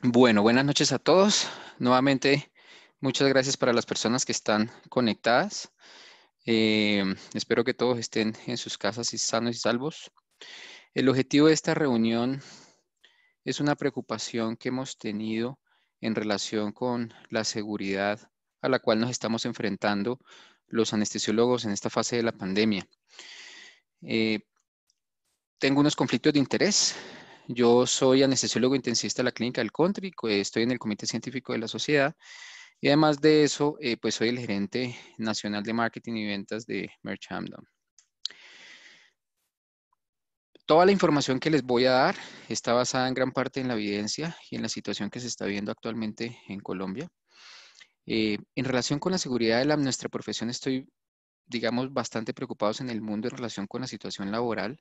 Bueno, buenas noches a todos. Nuevamente, muchas gracias para las personas que están conectadas. Espero que todos estén en sus casas y sanos y salvos. El objetivo de esta reunión es una preocupación que hemos tenido en relación con la seguridad a la cual nos estamos enfrentando los anestesiólogos en esta fase de la pandemia. Eh, Tengo unos conflictos de interés. Yo soy anestesiólogo intensivista de la Clínica del Country, estoy en el Comité Científico de la Sociedad. Y además de eso, pues soy el gerente nacional de marketing y ventas de Merch Hamdon. Toda la información que les voy a dar está basada en gran parte en la evidencia y en la situación que se está viendo actualmente en Colombia. En relación con la seguridad de nuestra profesión, estoy, digamos, bastante preocupados en el mundo en relación con la situación laboral,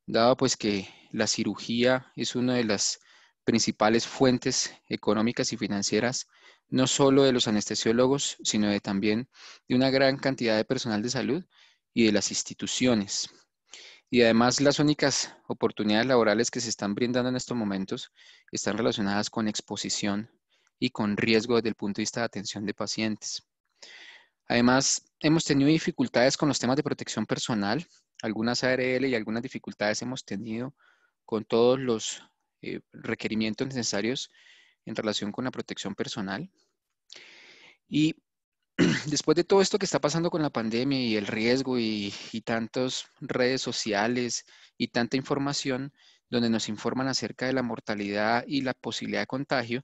dado pues que la cirugía es una de las principales fuentes económicas y financieras, no solo de los anestesiólogos, sino también de una gran cantidad de personal de salud y de las instituciones. Y además las únicas oportunidades laborales que se están brindando en estos momentos están relacionadas con exposición y con riesgo desde el punto de vista de atención de pacientes. Además, hemos tenido dificultades con los temas de protección personal, algunas ARL y algunas dificultades hemos tenido con todos los requerimientos necesarios en relación con la protección personal. Y después de todo esto que está pasando con la pandemia y el riesgo y tantas redes sociales y tanta información donde nos informan acerca de la mortalidad y la posibilidad de contagio,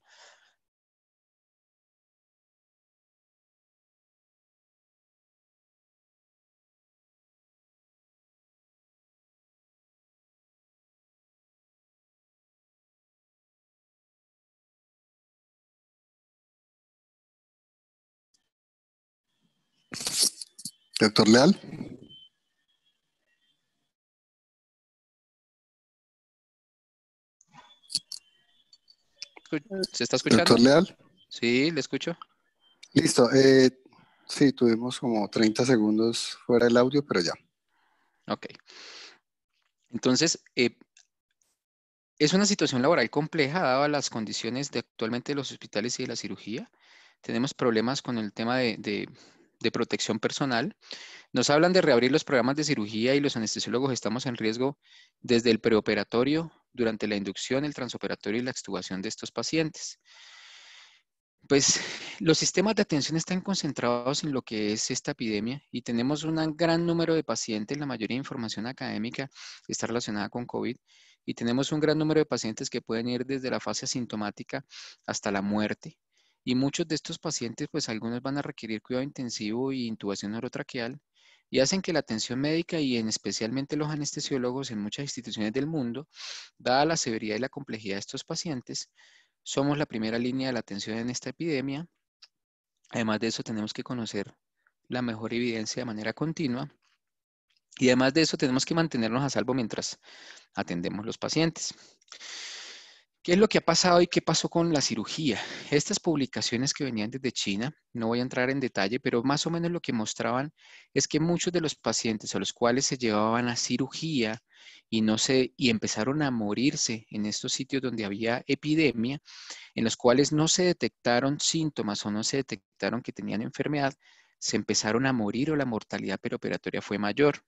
Doctor Leal, ¿se está doctor escuchando? Leal, Sí, le escucho. listo. Sí, tuvimos como 30 segundos fuera del audio, pero ya. Ok. Entonces, es una situación laboral compleja, dadas las condiciones de actualmente de los hospitales y de la cirugía. Tenemos problemas con el tema de protección personal. Nos hablan de reabrir los programas de cirugía y los anestesiólogos estamos en riesgo desde el preoperatorio, durante la inducción, el transoperatorio y la extubación de estos pacientes. Pues los sistemas de atención están concentrados en lo que es esta epidemia y tenemos un gran número de pacientes, la mayoría de información académica está relacionada con COVID y tenemos un gran número de pacientes que pueden ir desde la fase asintomática hasta la muerte. Y muchos de estos pacientes, pues algunos van a requerir cuidado intensivo y intubación orotraqueal y hacen que la atención médica y en especialmente los anestesiólogos en muchas instituciones del mundo, dada la severidad y la complejidad de estos pacientes, somos la primera línea de la atención en esta epidemia. Además de eso, tenemos que conocer la mejor evidencia de manera continua y además de eso, tenemos que mantenernos a salvo mientras atendemos los pacientes. ¿Qué es lo que ha pasado y qué pasó con la cirugía? Estas publicaciones que venían desde China, no voy a entrar en detalle, pero más o menos lo que mostraban es que muchos de los pacientes a los cuales se llevaban a cirugía y empezaron a morirse en estos sitios donde había epidemia, en los cuales no se detectaron síntomas o no se detectaron que tenían enfermedad, se empezaron a morir o la mortalidad peroperatoria fue mayor.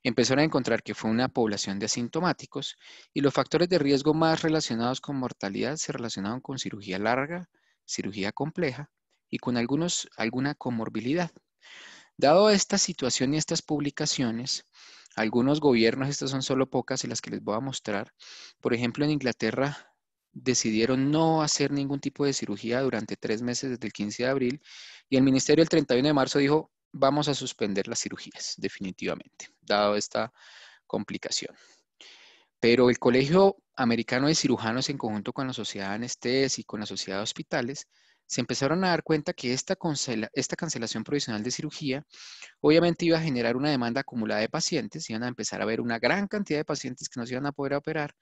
Empezaron a encontrar que fue una población de asintomáticos y los factores de riesgo más relacionados con mortalidad se relacionaban con cirugía larga, cirugía compleja y con alguna comorbilidad. Dado esta situación y estas publicaciones, algunos gobiernos, estas son solo pocas y las que les voy a mostrar, por ejemplo en Inglaterra decidieron no hacer ningún tipo de cirugía durante 3 meses desde el 15 de abril y el ministerio el 31 de marzo dijo vamos a suspender las cirugías definitivamente, dado esta complicación. Pero el Colegio Americano de Cirujanos, en conjunto con la Sociedad de Anestesia y con la Sociedad de Hospitales, se empezaron a dar cuenta que esta cancelación provisional de cirugía obviamente iba a generar una demanda acumulada de pacientes, iban a empezar a haber una gran cantidad de pacientes que no se iban a poder operar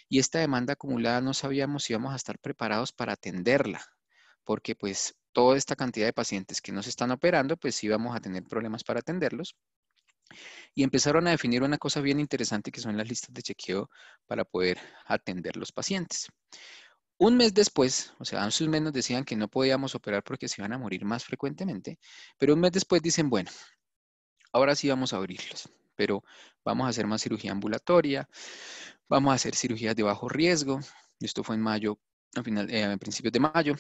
y esta demanda acumulada no sabíamos si íbamos a estar preparados para atenderla, porque pues toda esta cantidad de pacientes que no se están operando, pues íbamos a tener problemas para atenderlos y empezaron a definir una cosa bien interesante que son las listas de chequeo para poder atender los pacientes. Un mes después, o sea, hace un mes nos decían que no podíamos operar porque se iban a morir más frecuentemente, pero un mes después dicen, bueno, ahora sí vamos a abrirlos, pero vamos a hacer más cirugía ambulatoria, vamos a hacer cirugías de bajo riesgo. Esto fue en mayo, a principios de mayo.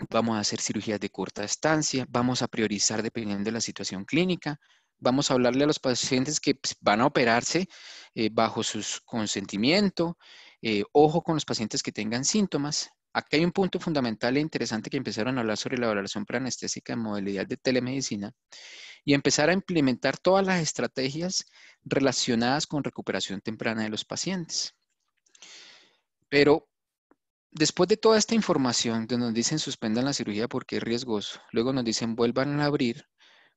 Vamos a hacer cirugías de corta estancia, vamos a priorizar dependiendo de la situación clínica, vamos a hablarle a los pacientes que van a operarse bajo su consentimiento, ojo con los pacientes que tengan síntomas. Aquí hay un punto fundamental e interesante que empezaron a hablar sobre la valoración preanestésica en modalidad de telemedicina y empezar a implementar todas las estrategias relacionadas con recuperación temprana de los pacientes. Pero después de toda esta información, donde nos dicen suspendan la cirugía porque es riesgoso, luego nos dicen vuelvan a abrir,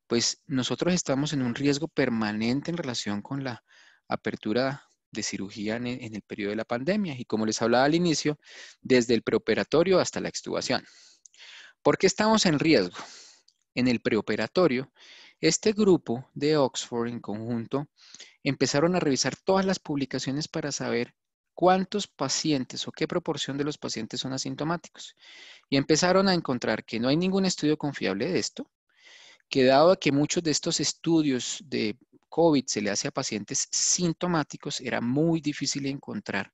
pues nosotros estamos en un riesgo permanente en relación con la apertura de cirugía en el periodo de la pandemia. Y como les hablaba al inicio, desde el preoperatorio hasta la extubación. ¿Por qué estamos en riesgo? En el preoperatorio, este grupo de Oxford en conjunto empezaron a revisar todas las publicaciones para saber cuántos pacientes o qué proporción de los pacientes son asintomáticos. Y empezaron a encontrar que no hay ningún estudio confiable de esto, que dado que muchos de estos estudios de COVID se le hace a pacientes sintomáticos, era muy difícil encontrar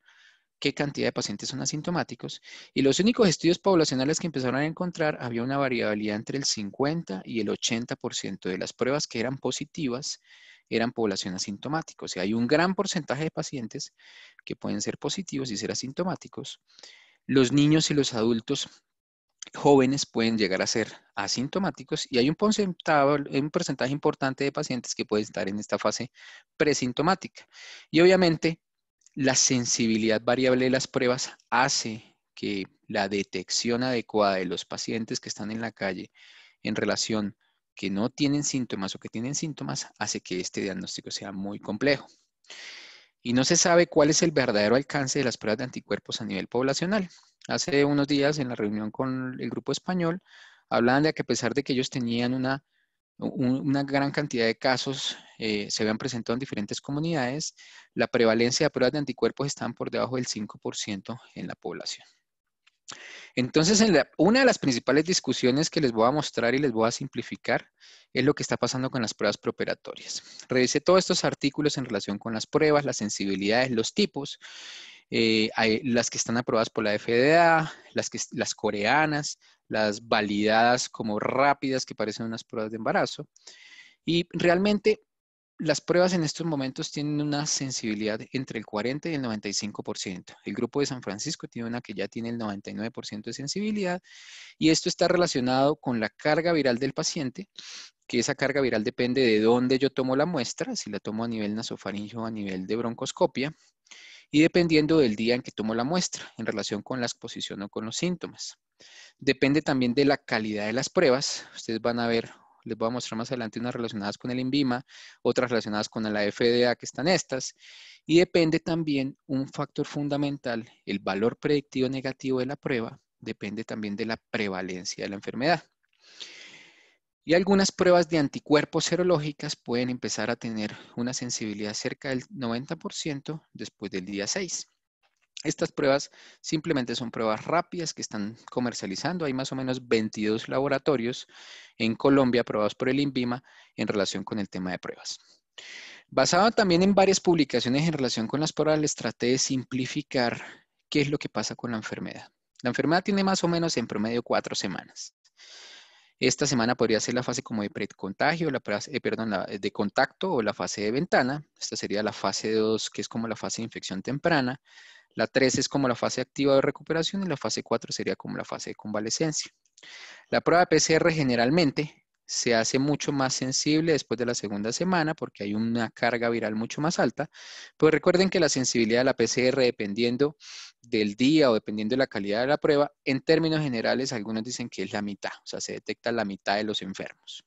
qué cantidad de pacientes son asintomáticos. Y los únicos estudios poblacionales que empezaron a encontrar, había una variabilidad entre el 50 y el 80% de las pruebas que eran positivas eran población asintomática. O sea, hay un gran porcentaje de pacientes que pueden ser positivos y ser asintomáticos. Los niños y los adultos jóvenes pueden llegar a ser asintomáticos y hay un porcentaje importante de pacientes que pueden estar en esta fase presintomática. Y obviamente la sensibilidad variable de las pruebas hace que la detección adecuada de los pacientes que están en la calle en relación que no tienen síntomas o que tienen síntomas hace que este diagnóstico sea muy complejo. Y no se sabe cuál es el verdadero alcance de las pruebas de anticuerpos a nivel poblacional. Hace unos días en la reunión con el grupo español hablaban de que a pesar de que ellos tenían una gran cantidad de casos, se habían presentado en diferentes comunidades, la prevalencia de pruebas de anticuerpos estaban por debajo del 5% en la población. Entonces, una de las principales discusiones que les voy a mostrar y les voy a simplificar es lo que está pasando con las pruebas preoperatorias. Revisé todos estos artículos en relación con las pruebas, las sensibilidades, los tipos, hay las que están aprobadas por la FDA, las coreanas, las validadas como rápidas que parecen unas pruebas de embarazo. Y realmente las pruebas en estos momentos tienen una sensibilidad entre el 40 y el 95%. El grupo de San Francisco tiene una que ya tiene el 99% de sensibilidad y esto está relacionado con la carga viral del paciente, que esa carga viral depende de dónde yo tomo la muestra, si la tomo a nivel nasofaringeo o a nivel de broncoscopia, y dependiendo del día en que tomo la muestra en relación con la exposición o con los síntomas. Depende también de la calidad de las pruebas. Ustedes van a ver, les voy a mostrar más adelante unas relacionadas con el INVIMA, otras relacionadas con la FDA, que están estas. Y depende también un factor fundamental, el valor predictivo negativo de la prueba, depende también de la prevalencia de la enfermedad. Y algunas pruebas de anticuerpos serológicas pueden empezar a tener una sensibilidad cerca del 90% después del día 6. Estas pruebas simplemente son pruebas rápidas que están comercializando. Hay más o menos 22 laboratorios en Colombia aprobados por el INVIMA en relación con el tema de pruebas. Basado también en varias publicaciones en relación con las pruebas, les traté de simplificar qué es lo que pasa con la enfermedad. La enfermedad tiene más o menos en promedio 4 semanas. Esta semana podría ser la fase como de precontagio, la de contacto o la fase de ventana. Esta sería la fase 2, que es como la fase de infección temprana. La 3 es como la fase activa de recuperación y la fase 4 sería como la fase de convalecencia. La prueba PCR generalmente se hace mucho más sensible después de la segunda semana porque hay una carga viral mucho más alta. Pues recuerden que la sensibilidad de la PCR, dependiendo del día o dependiendo de la calidad de la prueba, en términos generales, algunos dicen que es la mitad, o sea, se detecta la mitad de los enfermos.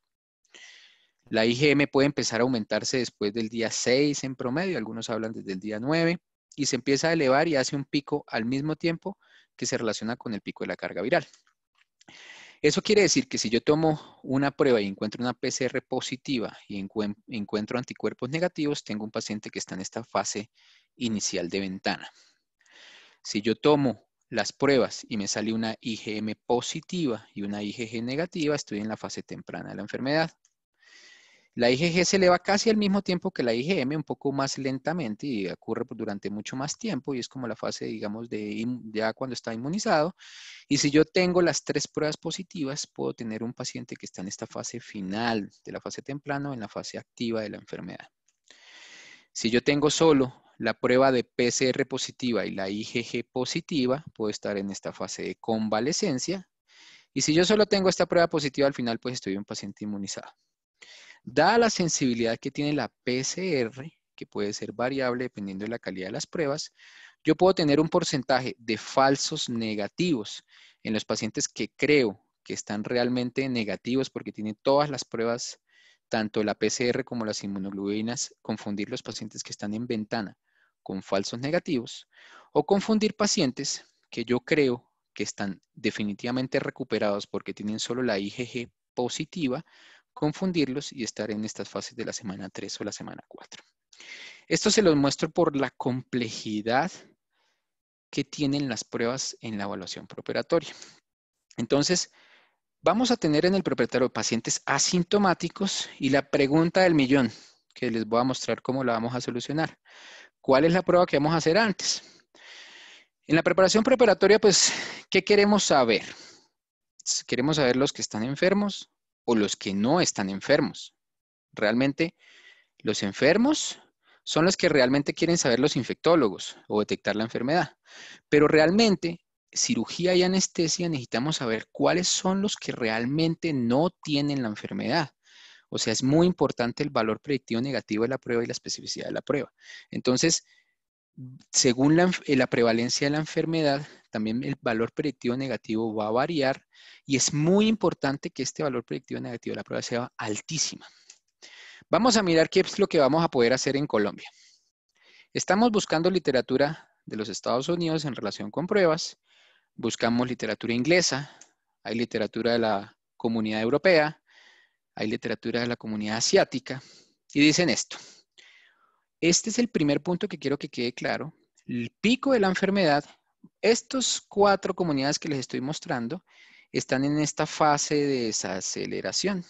La IgM puede empezar a aumentarse después del día 6 en promedio, algunos hablan desde el día 9, y se empieza a elevar y hace un pico al mismo tiempo que se relaciona con el pico de la carga viral. Eso quiere decir que si yo tomo una prueba y encuentro una PCR positiva y encuentro anticuerpos negativos, tengo un paciente que está en esta fase inicial de ventana. Si yo tomo las pruebas y me sale una IgM positiva y una IgG negativa, estoy en la fase temprana de la enfermedad. La IgG se eleva casi al mismo tiempo que la IgM, un poco más lentamente y ocurre durante mucho más tiempo y es como la fase, digamos, ya cuando está inmunizado. Y si yo tengo las 3 pruebas positivas, puedo tener un paciente que está en esta fase final de la fase temprana o en la fase activa de la enfermedad. Si yo tengo solo la prueba de PCR positiva y la IgG positiva, puedo estar en esta fase de convalescencia. Y si yo solo tengo esta prueba positiva, al final pues estoy un paciente inmunizado. Dada la sensibilidad que tiene la PCR, que puede ser variable dependiendo de la calidad de las pruebas, yo puedo tener un porcentaje de falsos negativos en los pacientes que creo que están realmente negativos porque tienen todas las pruebas, tanto la PCR como las inmunoglobulinas, confundir los pacientes que están en ventana con falsos negativos o confundir pacientes que yo creo que están definitivamente recuperados porque tienen solo la IgG positiva, confundirlos y estar en estas fases de la semana 3 o la semana 4. Esto se los muestro por la complejidad que tienen las pruebas en la evaluación preoperatoria. Entonces, vamos a tener en el preoperatorio pacientes asintomáticos y la pregunta del millón, que les voy a mostrar cómo la vamos a solucionar. ¿Cuál es la prueba que vamos a hacer antes? En la preparación preparatoria, pues, ¿qué queremos saber? ¿Queremos saber los que están enfermos o los que no están enfermos? Realmente, los enfermos son los que realmente quieren saber los infectólogos o detectar la enfermedad. Pero realmente, cirugía y anestesia necesitamos saber cuáles son los que realmente no tienen la enfermedad. O sea, es muy importante el valor predictivo negativo de la prueba y la especificidad de la prueba. Entonces, según la prevalencia de la enfermedad, también el valor predictivo negativo va a variar y es muy importante que este valor predictivo negativo de la prueba sea altísima. Vamos a mirar qué es lo que vamos a poder hacer en Colombia. Estamos buscando literatura de los Estados Unidos en relación con pruebas. Buscamos literatura inglesa, hay literatura de la comunidad europea, hay literatura de la comunidad asiática y dicen esto. Este es el primer punto que quiero que quede claro. El pico de la enfermedad, estas 4 comunidades que les estoy mostrando están en esta fase de desaceleración.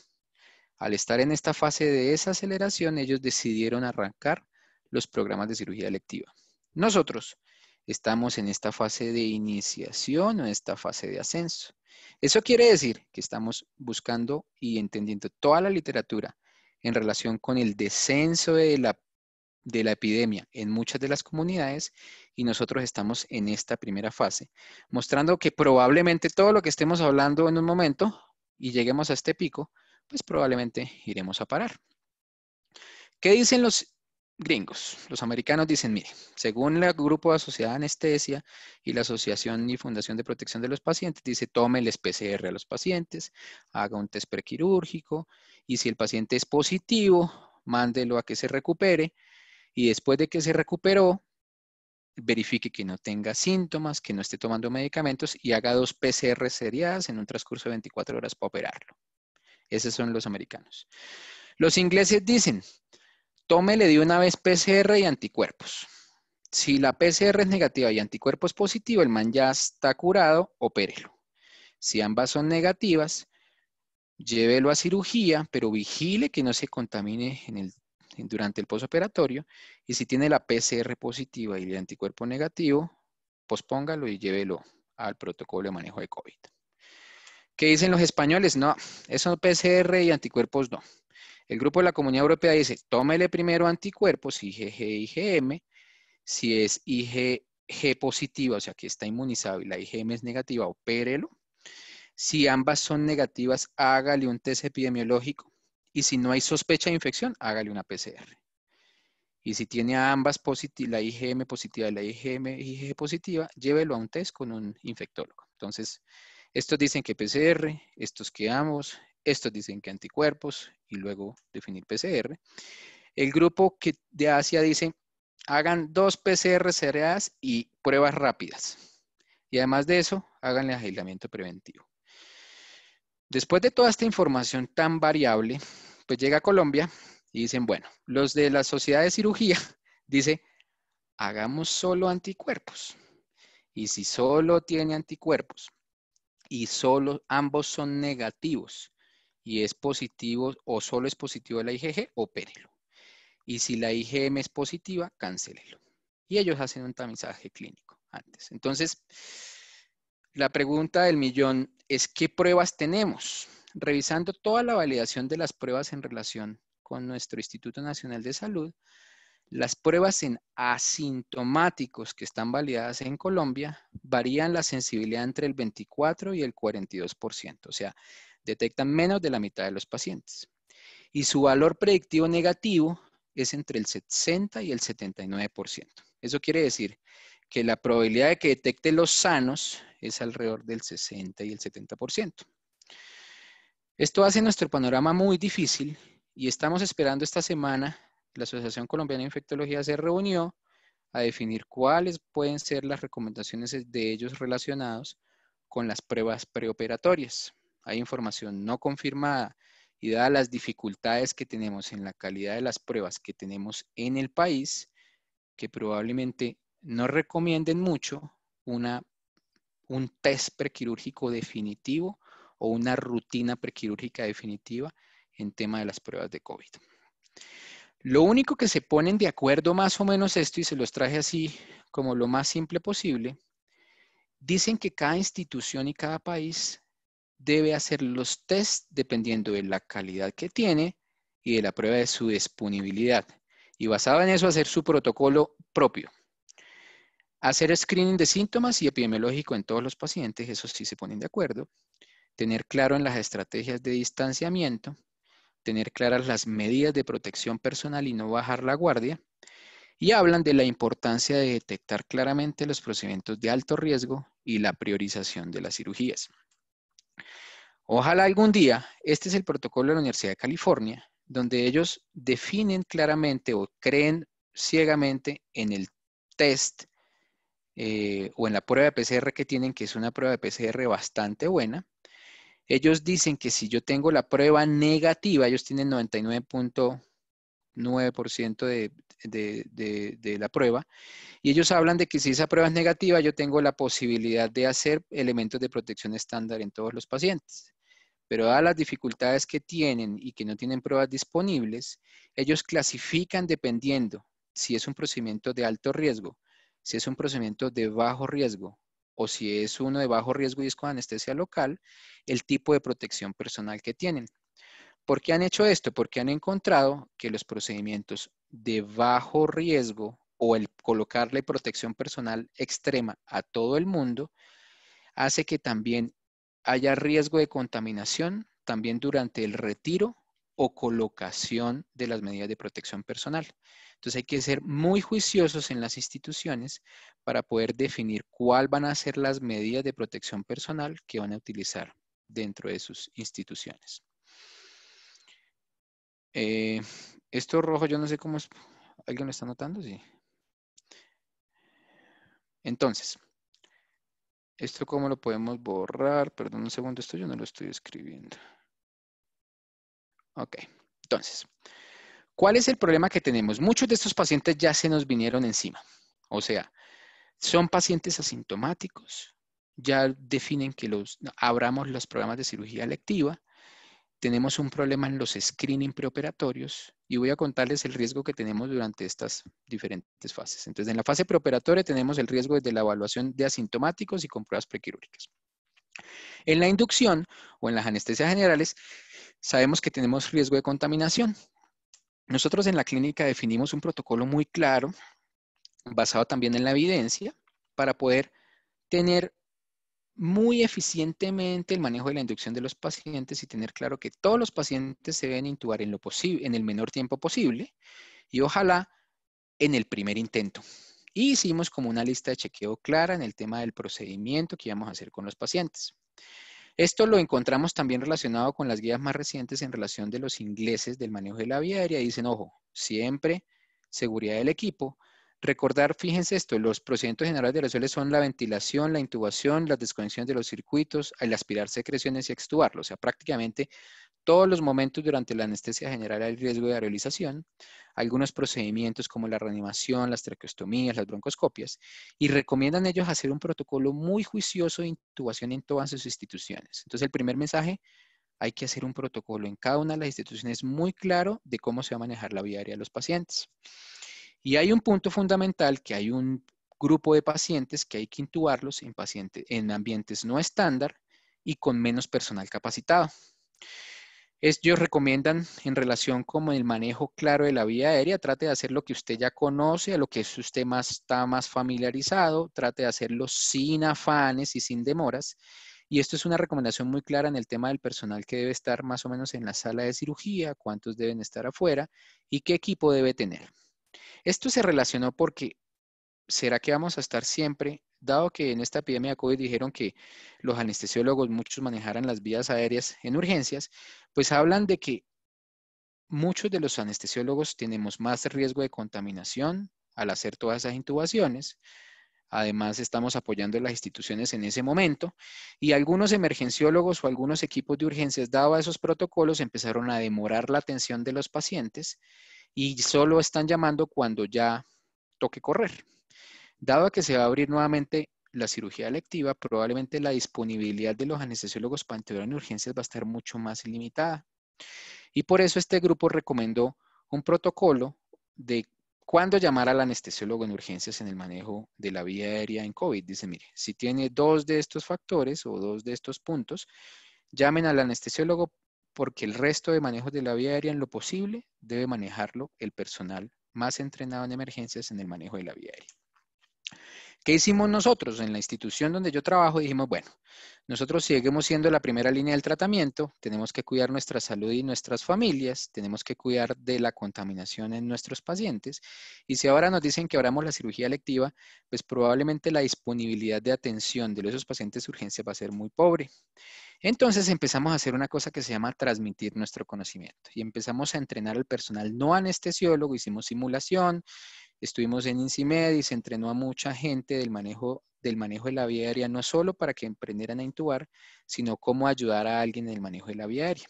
Al estar en esta fase de desaceleración, ellos decidieron arrancar los programas de cirugía electiva. Nosotros estamos en esta fase de iniciación o en esta fase de ascenso. Eso quiere decir que estamos buscando y entendiendo toda la literatura en relación con el descenso de la epidemia en muchas de las comunidades y nosotros estamos en esta primera fase, mostrando que probablemente todo lo que estemos hablando en un momento y lleguemos a este pico, pues probablemente iremos a parar. ¿Qué dicen los gringos? Los americanos dicen, mire, según el Grupo de Sociedad de Anestesia y la Asociación y Fundación de Protección de los Pacientes, dice, tómeles PCR a los pacientes, haga un test prequirúrgico y si el paciente es positivo, mándelo a que se recupere y después de que se recuperó, verifique que no tenga síntomas, que no esté tomando medicamentos y haga 2 PCR seriadas en un transcurso de 24 horas para operarlo. Esos son los americanos. Los ingleses dicen, tómele de una vez PCR y anticuerpos. Si la PCR es negativa y anticuerpos positivo, el man ya está curado, opérelo. Si ambas son negativas, llévelo a cirugía, pero vigile que no se contamine durante el posoperatorio. Y si tiene la PCR positiva y el anticuerpo negativo, pospóngalo y llévelo al protocolo de manejo de COVID. ¿Qué dicen los españoles? No, eso PCR y anticuerpos no. El grupo de la Comunidad Europea dice, tómele primero anticuerpos, IgG y IgM. Si es IgG positiva, o sea que está inmunizado y la IgM es negativa, opérelo. Si ambas son negativas, hágale un test epidemiológico. Y si no hay sospecha de infección, hágale una PCR. Y si tiene a ambas la IgM positiva y la IgG positiva, llévelo a un test con un infectólogo. Entonces, estos dicen que PCR, estos que ambos, estos dicen que anticuerpos y luego definir PCR. El grupo de Asia dice, hagan 2 PCR seriadas y pruebas rápidas. Y además de eso, háganle aislamiento preventivo. Después de toda esta información tan variable, pues llega a Colombia y dicen, bueno, los de la Sociedad de Cirugía dice, hagamos solo anticuerpos. Y si solo tiene anticuerpos y solo ambos son negativos y es positivo o solo es positivo la IgG, opérelo. Y si la IgM es positiva, cancélelo. Y ellos hacen un tamizaje clínico antes. Entonces, la pregunta del millón es, ¿qué pruebas tenemos? Revisando toda la validación de las pruebas en relación con nuestro Instituto Nacional de Salud, las pruebas en asintomáticos que están validadas en Colombia varían la sensibilidad entre el 24 y el 42%, o sea, detectan menos de la mitad de los pacientes. Y su valor predictivo negativo es entre el 60 y el 79%. Eso quiere decir que la probabilidad de que detecte los sanos es alrededor del 60 y el 70%. Esto hace nuestro panorama muy difícil y estamos esperando esta semana. La Asociación Colombiana de Infectología se reunió a definir cuáles pueden ser las recomendaciones de ellos relacionados con las pruebas preoperatorias. Hay información no confirmada y dadas las dificultades que tenemos en la calidad de las pruebas que tenemos en el país, que probablemente no recomienden mucho un test prequirúrgico definitivo o una rutina prequirúrgica definitiva en tema de las pruebas de COVID. Lo único que se ponen de acuerdo más o menos esto, y se los traje así como lo más simple posible, dicen que cada institución y cada país debe hacer los test dependiendo de la calidad que tiene y de la prueba de su disponibilidad. Y basado en eso, hacer su protocolo propio. Hacer screening de síntomas y epidemiológico en todos los pacientes, eso sí se ponen de acuerdo. Tener claro en las estrategias de distanciamiento. Tener claras las medidas de protección personal y no bajar la guardia. Y hablan de la importancia de detectar claramente los procedimientos de alto riesgo y la priorización de las cirugías. Ojalá algún día, este es el protocolo de la Universidad de California, donde ellos definen claramente o creen ciegamente en el test o en la prueba de PCR que tienen, que es una prueba de PCR bastante buena. Ellos dicen que si yo tengo la prueba negativa, ellos tienen 99.9% de la prueba, y ellos hablan de que si esa prueba es negativa, yo tengo la posibilidad de hacer elementos de protección estándar en todos los pacientes. Pero dadas las dificultades que tienen y que no tienen pruebas disponibles, ellos clasifican dependiendo si es un procedimiento de alto riesgo, si es un procedimiento de bajo riesgo o si es uno de bajo riesgo y es con anestesia local, el tipo de protección personal que tienen. ¿Por qué han hecho esto? Porque han encontrado que los procedimientos de bajo riesgo o el colocarle protección personal extrema a todo el mundo hace que también haya riesgo de contaminación también durante el retiro o colocación de las medidas de protección personal. Entonces hay que ser muy juiciosos en las instituciones para poder definir cuál van a ser las medidas de protección personal que van a utilizar dentro de sus instituciones. Esto rojo, yo no sé cómo es. ¿Alguien lo está notando? Sí. Entonces, ¿esto cómo lo podemos borrar? Perdón un segundo, esto yo no lo estoy escribiendo. Ok, entonces, ¿cuál es el problema que tenemos? Muchos de estos pacientes ya se nos vinieron encima. O sea, son pacientes asintomáticos, ya definen que abramos los programas de cirugía electiva, tenemos un problema en los screening preoperatorios y voy a contarles el riesgo que tenemos durante estas diferentes fases. Entonces, en la fase preoperatoria tenemos el riesgo desde la evaluación de asintomáticos y con pruebas prequirúrgicas. En la inducción o en las anestesias generales, sabemos que tenemos riesgo de contaminación. Nosotros en la clínica definimos un protocolo muy claro, basado también en la evidencia, para poder tener muy eficientemente el manejo de la inducción de los pacientes y tener claro que todos los pacientes se deben intubar en lo posible, en el menor tiempo posible y ojalá en el primer intento. Y hicimos como una lista de chequeo clara en el tema del procedimiento que íbamos a hacer con los pacientes. Esto lo encontramos también relacionado con las guías más recientes en relación de los ingleses del manejo de la vía aérea. Dicen, ojo, siempre seguridad del equipo, Recordar, fíjense esto, los procedimientos generales de RSL son la ventilación, la intubación, las desconexiones de los circuitos, el aspirar secreciones y extubarlo. O sea, prácticamente todos los momentos durante la anestesia general hay riesgo de aerolización, algunos procedimientos como la reanimación, las traqueostomías, las broncoscopias, y recomiendan ellos hacer un protocolo muy juicioso de intubación en todas sus instituciones. Entonces, el primer mensaje, hay que hacer un protocolo en cada una de las instituciones muy claro de cómo se va a manejar la vía aérea de los pacientes. Y hay un punto fundamental que hay un grupo de pacientes que hay que intubarlos en ambientes no estándar y con menos personal capacitado. Ellos recomiendan en relación con el manejo claro de la vía aérea, trate de hacer lo que usted ya conoce, a lo que usted está más familiarizado, trate de hacerlo sin afanes y sin demoras. Y esto es una recomendación muy clara en el tema del personal que debe estar más o menos en la sala de cirugía, cuántos deben estar afuera y qué equipo debe tener. Esto se relacionó porque ¿será que vamos a estar siempre, dado que en esta epidemia de COVID dijeron que los anestesiólogos muchos manejaran las vías aéreas en urgencias? Pues hablan de que muchos de los anestesiólogos tenemos más riesgo de contaminación al hacer todas esas intubaciones. Además, estamos apoyando a las instituciones en ese momento y algunos emergenciólogos o algunos equipos de urgencias, dado a esos protocolos, empezaron a demorar la atención de los pacientes y solo están llamando cuando ya toque correr. Dado que se va a abrir nuevamente la cirugía electiva, probablemente la disponibilidad de los anestesiólogos para intervenir en urgencias va a estar mucho más limitada. Y por eso este grupo recomendó un protocolo de cuándo llamar al anestesiólogo en urgencias en el manejo de la vía aérea en COVID. Dice, mire, si tiene 2 de estos factores o 2 de estos puntos, llamen al anestesiólogo porque el resto de manejos de la vía aérea en lo posible debe manejarlo el personal más entrenado en emergencias en el manejo de la vía aérea. ¿Qué hicimos nosotros en la institución donde yo trabajo? Dijimos, bueno, nosotros seguimos siendo la primera línea del tratamiento, tenemos que cuidar nuestra salud y nuestras familias, tenemos que cuidar de la contaminación en nuestros pacientes, y si ahora nos dicen que abramos la cirugía electiva, pues probablemente la disponibilidad de atención de esos pacientes de urgencia va a ser muy pobre. Entonces empezamos a hacer una cosa que se llama transmitir nuestro conocimiento y empezamos a entrenar al personal no anestesiólogo, hicimos simulación. Estuvimos en INCIMED y se entrenó a mucha gente del manejo de la vía aérea, no solo para que aprendieran a intubar, sino cómo ayudar a alguien en el manejo de la vía aérea.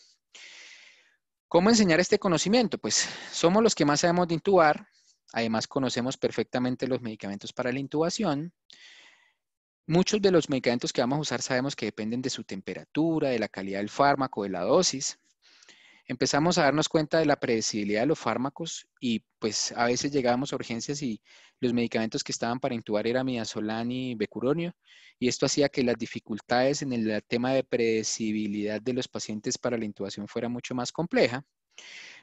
¿Cómo enseñar este conocimiento? Pues somos los que más sabemos de intubar, además conocemos perfectamente los medicamentos para la intubación. Muchos de los medicamentos que vamos a usar sabemos que dependen de su temperatura, de la calidad del fármaco, de la dosis. Empezamos a darnos cuenta de la predecibilidad de los fármacos y pues a veces llegábamos a urgencias y los medicamentos que estaban para intubar eran midazolam y becuronio, y esto hacía que las dificultades en el tema de predecibilidad de los pacientes para la intubación fuera mucho más compleja.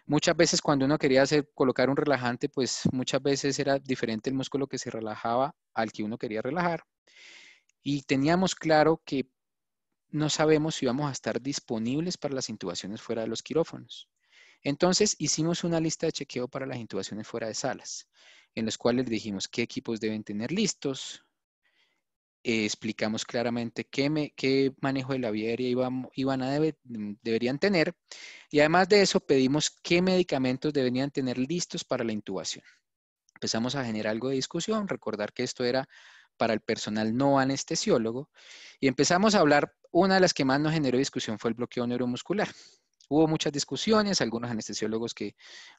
Muchas veces cuando uno quería colocar un relajante, pues muchas veces era diferente el músculo que se relajaba al que uno quería relajar, y teníamos claro que no sabemos si vamos a estar disponibles para las intubaciones fuera de los quirófanos. Entonces hicimos una lista de chequeo para las intubaciones fuera de salas, en los cuales dijimos qué equipos deben tener listos, explicamos claramente qué manejo de la vía aérea deberían tener, y además de eso pedimos qué medicamentos deberían tener listos para la intubación. Empezamos a generar algo de discusión, recordar que esto era para el personal no anestesiólogo, y empezamos a hablar, una de las que más nos generó discusión fue el bloqueo neuromuscular. Hubo muchas discusiones, algunos anestesiólogos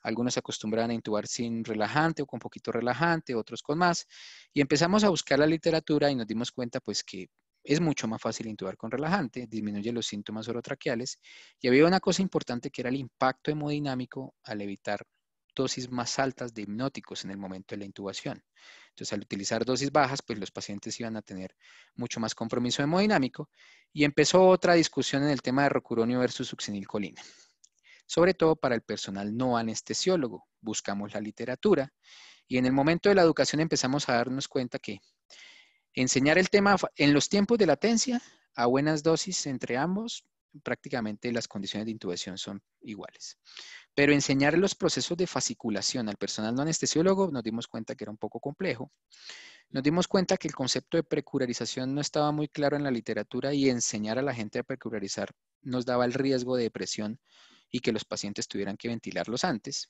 algunos se acostumbraban a intubar sin relajante o con poquito relajante, otros con más, y empezamos a buscar la literatura y nos dimos cuenta pues que es mucho más fácil intubar con relajante, disminuye los síntomas orotraqueales, y había una cosa importante que era el impacto hemodinámico al evitar dosis más altas de hipnóticos en el momento de la intubación. Entonces, al utilizar dosis bajas, pues los pacientes iban a tener mucho más compromiso hemodinámico, y empezó otra discusión en el tema de rocuronio versus succinilcolina, sobre todo para el personal no anestesiólogo. Buscamos la literatura y en el momento de la educación empezamos a darnos cuenta que enseñar el tema en los tiempos de latencia a buenas dosis entre ambos, prácticamente las condiciones de intubación son iguales. Pero enseñar los procesos de fasciculación al personal no anestesiólogo nos dimos cuenta que era un poco complejo. Nos dimos cuenta que el concepto de precurarización no estaba muy claro en la literatura y enseñar a la gente a precurarizar nos daba el riesgo de depresión y que los pacientes tuvieran que ventilarlos antes.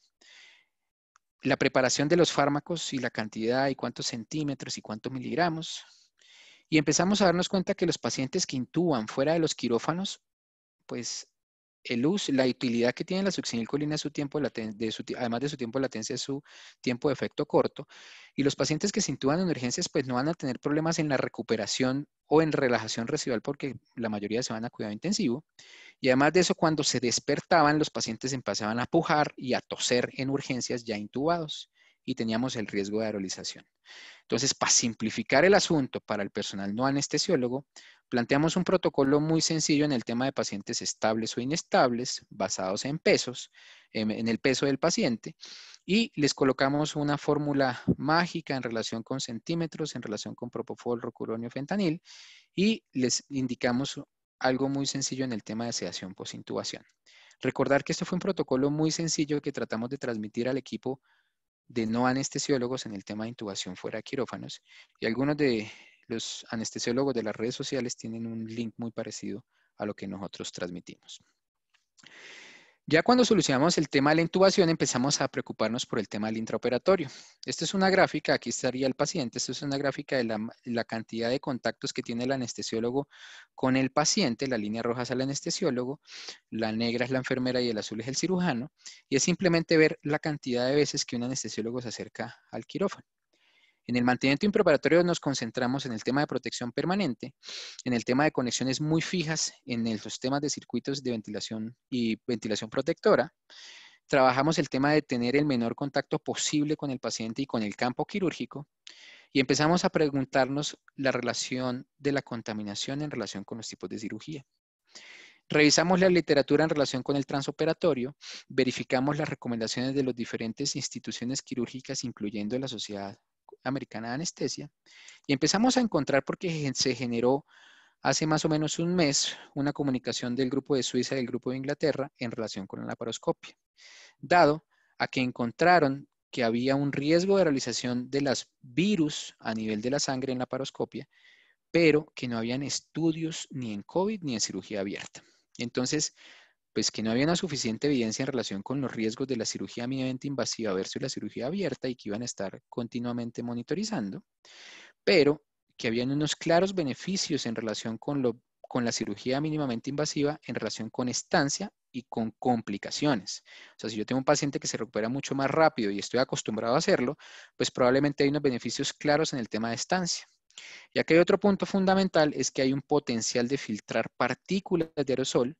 la preparación de los fármacos y la cantidad y cuántos centímetros y cuántos miligramos. Y empezamos a darnos cuenta que los pacientes que intuban fuera de los quirófanos, pues el uso, la utilidad que tiene la succinilcolina es su tiempo además de su tiempo de latencia, es su tiempo de efecto corto. Y los pacientes que se intuban en urgencias, pues no van a tener problemas en la recuperación o en relajación residual porque la mayoría se van a cuidado intensivo. Y además de eso, cuando se despertaban, los pacientes empezaban a pujar y a toser en urgencias ya intubados y teníamos el riesgo de aerolización. Entonces, para simplificar el asunto para el personal no anestesiólogo, planteamos un protocolo muy sencillo en el tema de pacientes estables o inestables, basados en pesos, en el peso del paciente, y les colocamos una fórmula mágica en relación con centímetros, en relación con propofol, rocuronio, fentanil, y les indicamos algo muy sencillo en el tema de sedación posintubación. Recordar que esto fue un protocolo muy sencillo que tratamos de transmitir al equipo de no anestesiólogos en el tema de intubación fuera de quirófanos, y algunos de los anestesiólogos de las redes sociales tienen un link muy parecido a lo que nosotros transmitimos. Ya cuando solucionamos el tema de la intubación, empezamos a preocuparnos por el tema del intraoperatorio. Esta es una gráfica, aquí estaría el paciente, esta es una gráfica de la cantidad de contactos que tiene el anestesiólogo con el paciente, la línea roja es el anestesiólogo, la negra es la enfermera y el azul es el cirujano, y es simplemente ver la cantidad de veces que un anestesiólogo se acerca al quirófano. En el mantenimiento intraoperatorio nos concentramos en el tema de protección permanente, en el tema de conexiones muy fijas, en los temas de circuitos de ventilación y ventilación protectora. Trabajamos el tema de tener el menor contacto posible con el paciente y con el campo quirúrgico. Y empezamos a preguntarnos la relación de la contaminación en relación con los tipos de cirugía. Revisamos la literatura en relación con el transoperatorio, verificamos las recomendaciones de las diferentes instituciones quirúrgicas, incluyendo la Sociedad Americana de Anestesia, y empezamos a encontrar, porque se generó hace más o menos un mes, una comunicación del grupo de Suiza y del grupo de Inglaterra en relación con la laparoscopia, dado a que encontraron que había un riesgo de realización de los virus a nivel de la sangre en la laparoscopia, pero que no habían estudios ni en COVID ni en cirugía abierta. Entonces, pues que no había una suficiente evidencia en relación con los riesgos de la cirugía mínimamente invasiva versus la cirugía abierta y que iban a estar continuamente monitorizando, pero que habían unos claros beneficios en relación con la cirugía mínimamente invasiva en relación con estancia y con complicaciones. O sea, si yo tengo un paciente que se recupera mucho más rápido y estoy acostumbrado a hacerlo, pues probablemente hay unos beneficios claros en el tema de estancia. Y aquí hay otro punto fundamental, es que hay un potencial de filtrar partículas de aerosol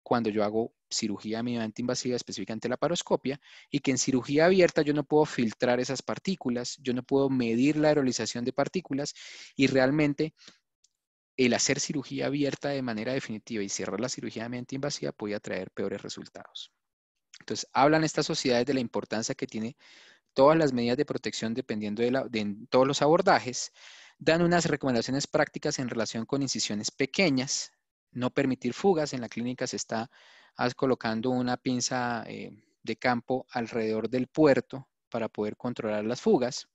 cuando yo hago cirugía mínimamente invasiva, específicamente la laparoscopia, y que en cirugía abierta yo no puedo filtrar esas partículas, yo no puedo medir la aerolización de partículas, y realmente el hacer cirugía abierta de manera definitiva y cerrar la cirugía mínimamente invasiva puede traer peores resultados. Entonces, hablan estas sociedades de la importancia que tiene todas las medidas de protección dependiendo de todos los abordajes, dan unas recomendaciones prácticas en relación con incisiones pequeñas, no permitir fugas. En la clínica se está colocando una pinza de campo alrededor del puerto para poder controlar las fugas.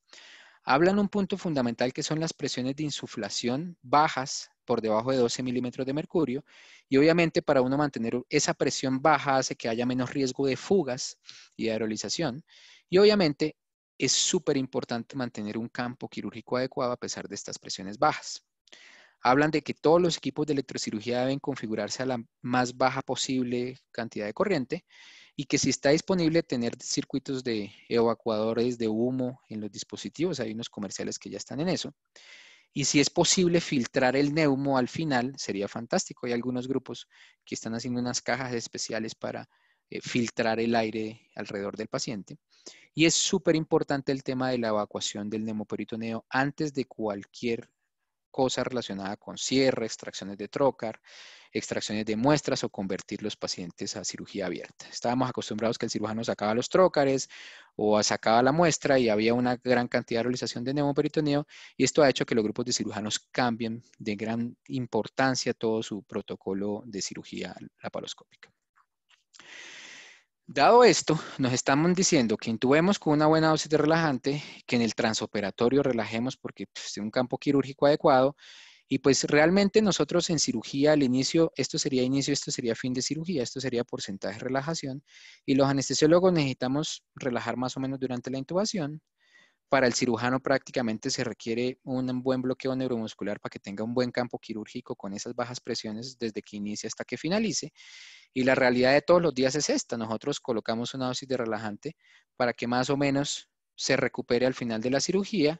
Hablan un punto fundamental que son las presiones de insuflación bajas por debajo de 12 milímetros de mercurio, y obviamente para uno mantener esa presión baja hace que haya menos riesgo de fugas y de aerolización, y obviamente es súper importante mantener un campo quirúrgico adecuado a pesar de estas presiones bajas. Hablan de que todos los equipos de electrocirugía deben configurarse a la más baja posible cantidad de corriente, y que si está disponible tener circuitos de evacuadores de humo en los dispositivos, hay unos comerciales que ya están en eso, y si es posible filtrar el neumo al final, sería fantástico. Hay algunos grupos que están haciendo unas cajas especiales para filtrar el aire alrededor del paciente, y es súper importante el tema de la evacuación del neumoperitoneo antes de cualquier cosa relacionada con cierre, extracciones de trocar, extracciones de muestras o convertir los pacientes a cirugía abierta. Estábamos acostumbrados que el cirujano sacaba los trócares o sacaba la muestra y había una gran cantidad de realización de neumoperitoneo, y esto ha hecho que los grupos de cirujanos cambien de gran importancia todo su protocolo de cirugía laparoscópica. Dado esto, nos estamos diciendo que intubemos con una buena dosis de relajante, que en el transoperatorio relajemos porque es un campo quirúrgico adecuado, Y pues realmente nosotros en cirugía, al inicio, esto sería fin de cirugía, esto sería porcentaje de relajación. Y los anestesiólogos necesitamos relajar más o menos durante la intubación. Para el cirujano prácticamente se requiere un buen bloqueo neuromuscular para que tenga un buen campo quirúrgico con esas bajas presiones desde que inicie hasta que finalice. Y la realidad de todos los días es esta. Nosotros colocamos una dosis de relajante para que más o menos se recupere al final de la cirugía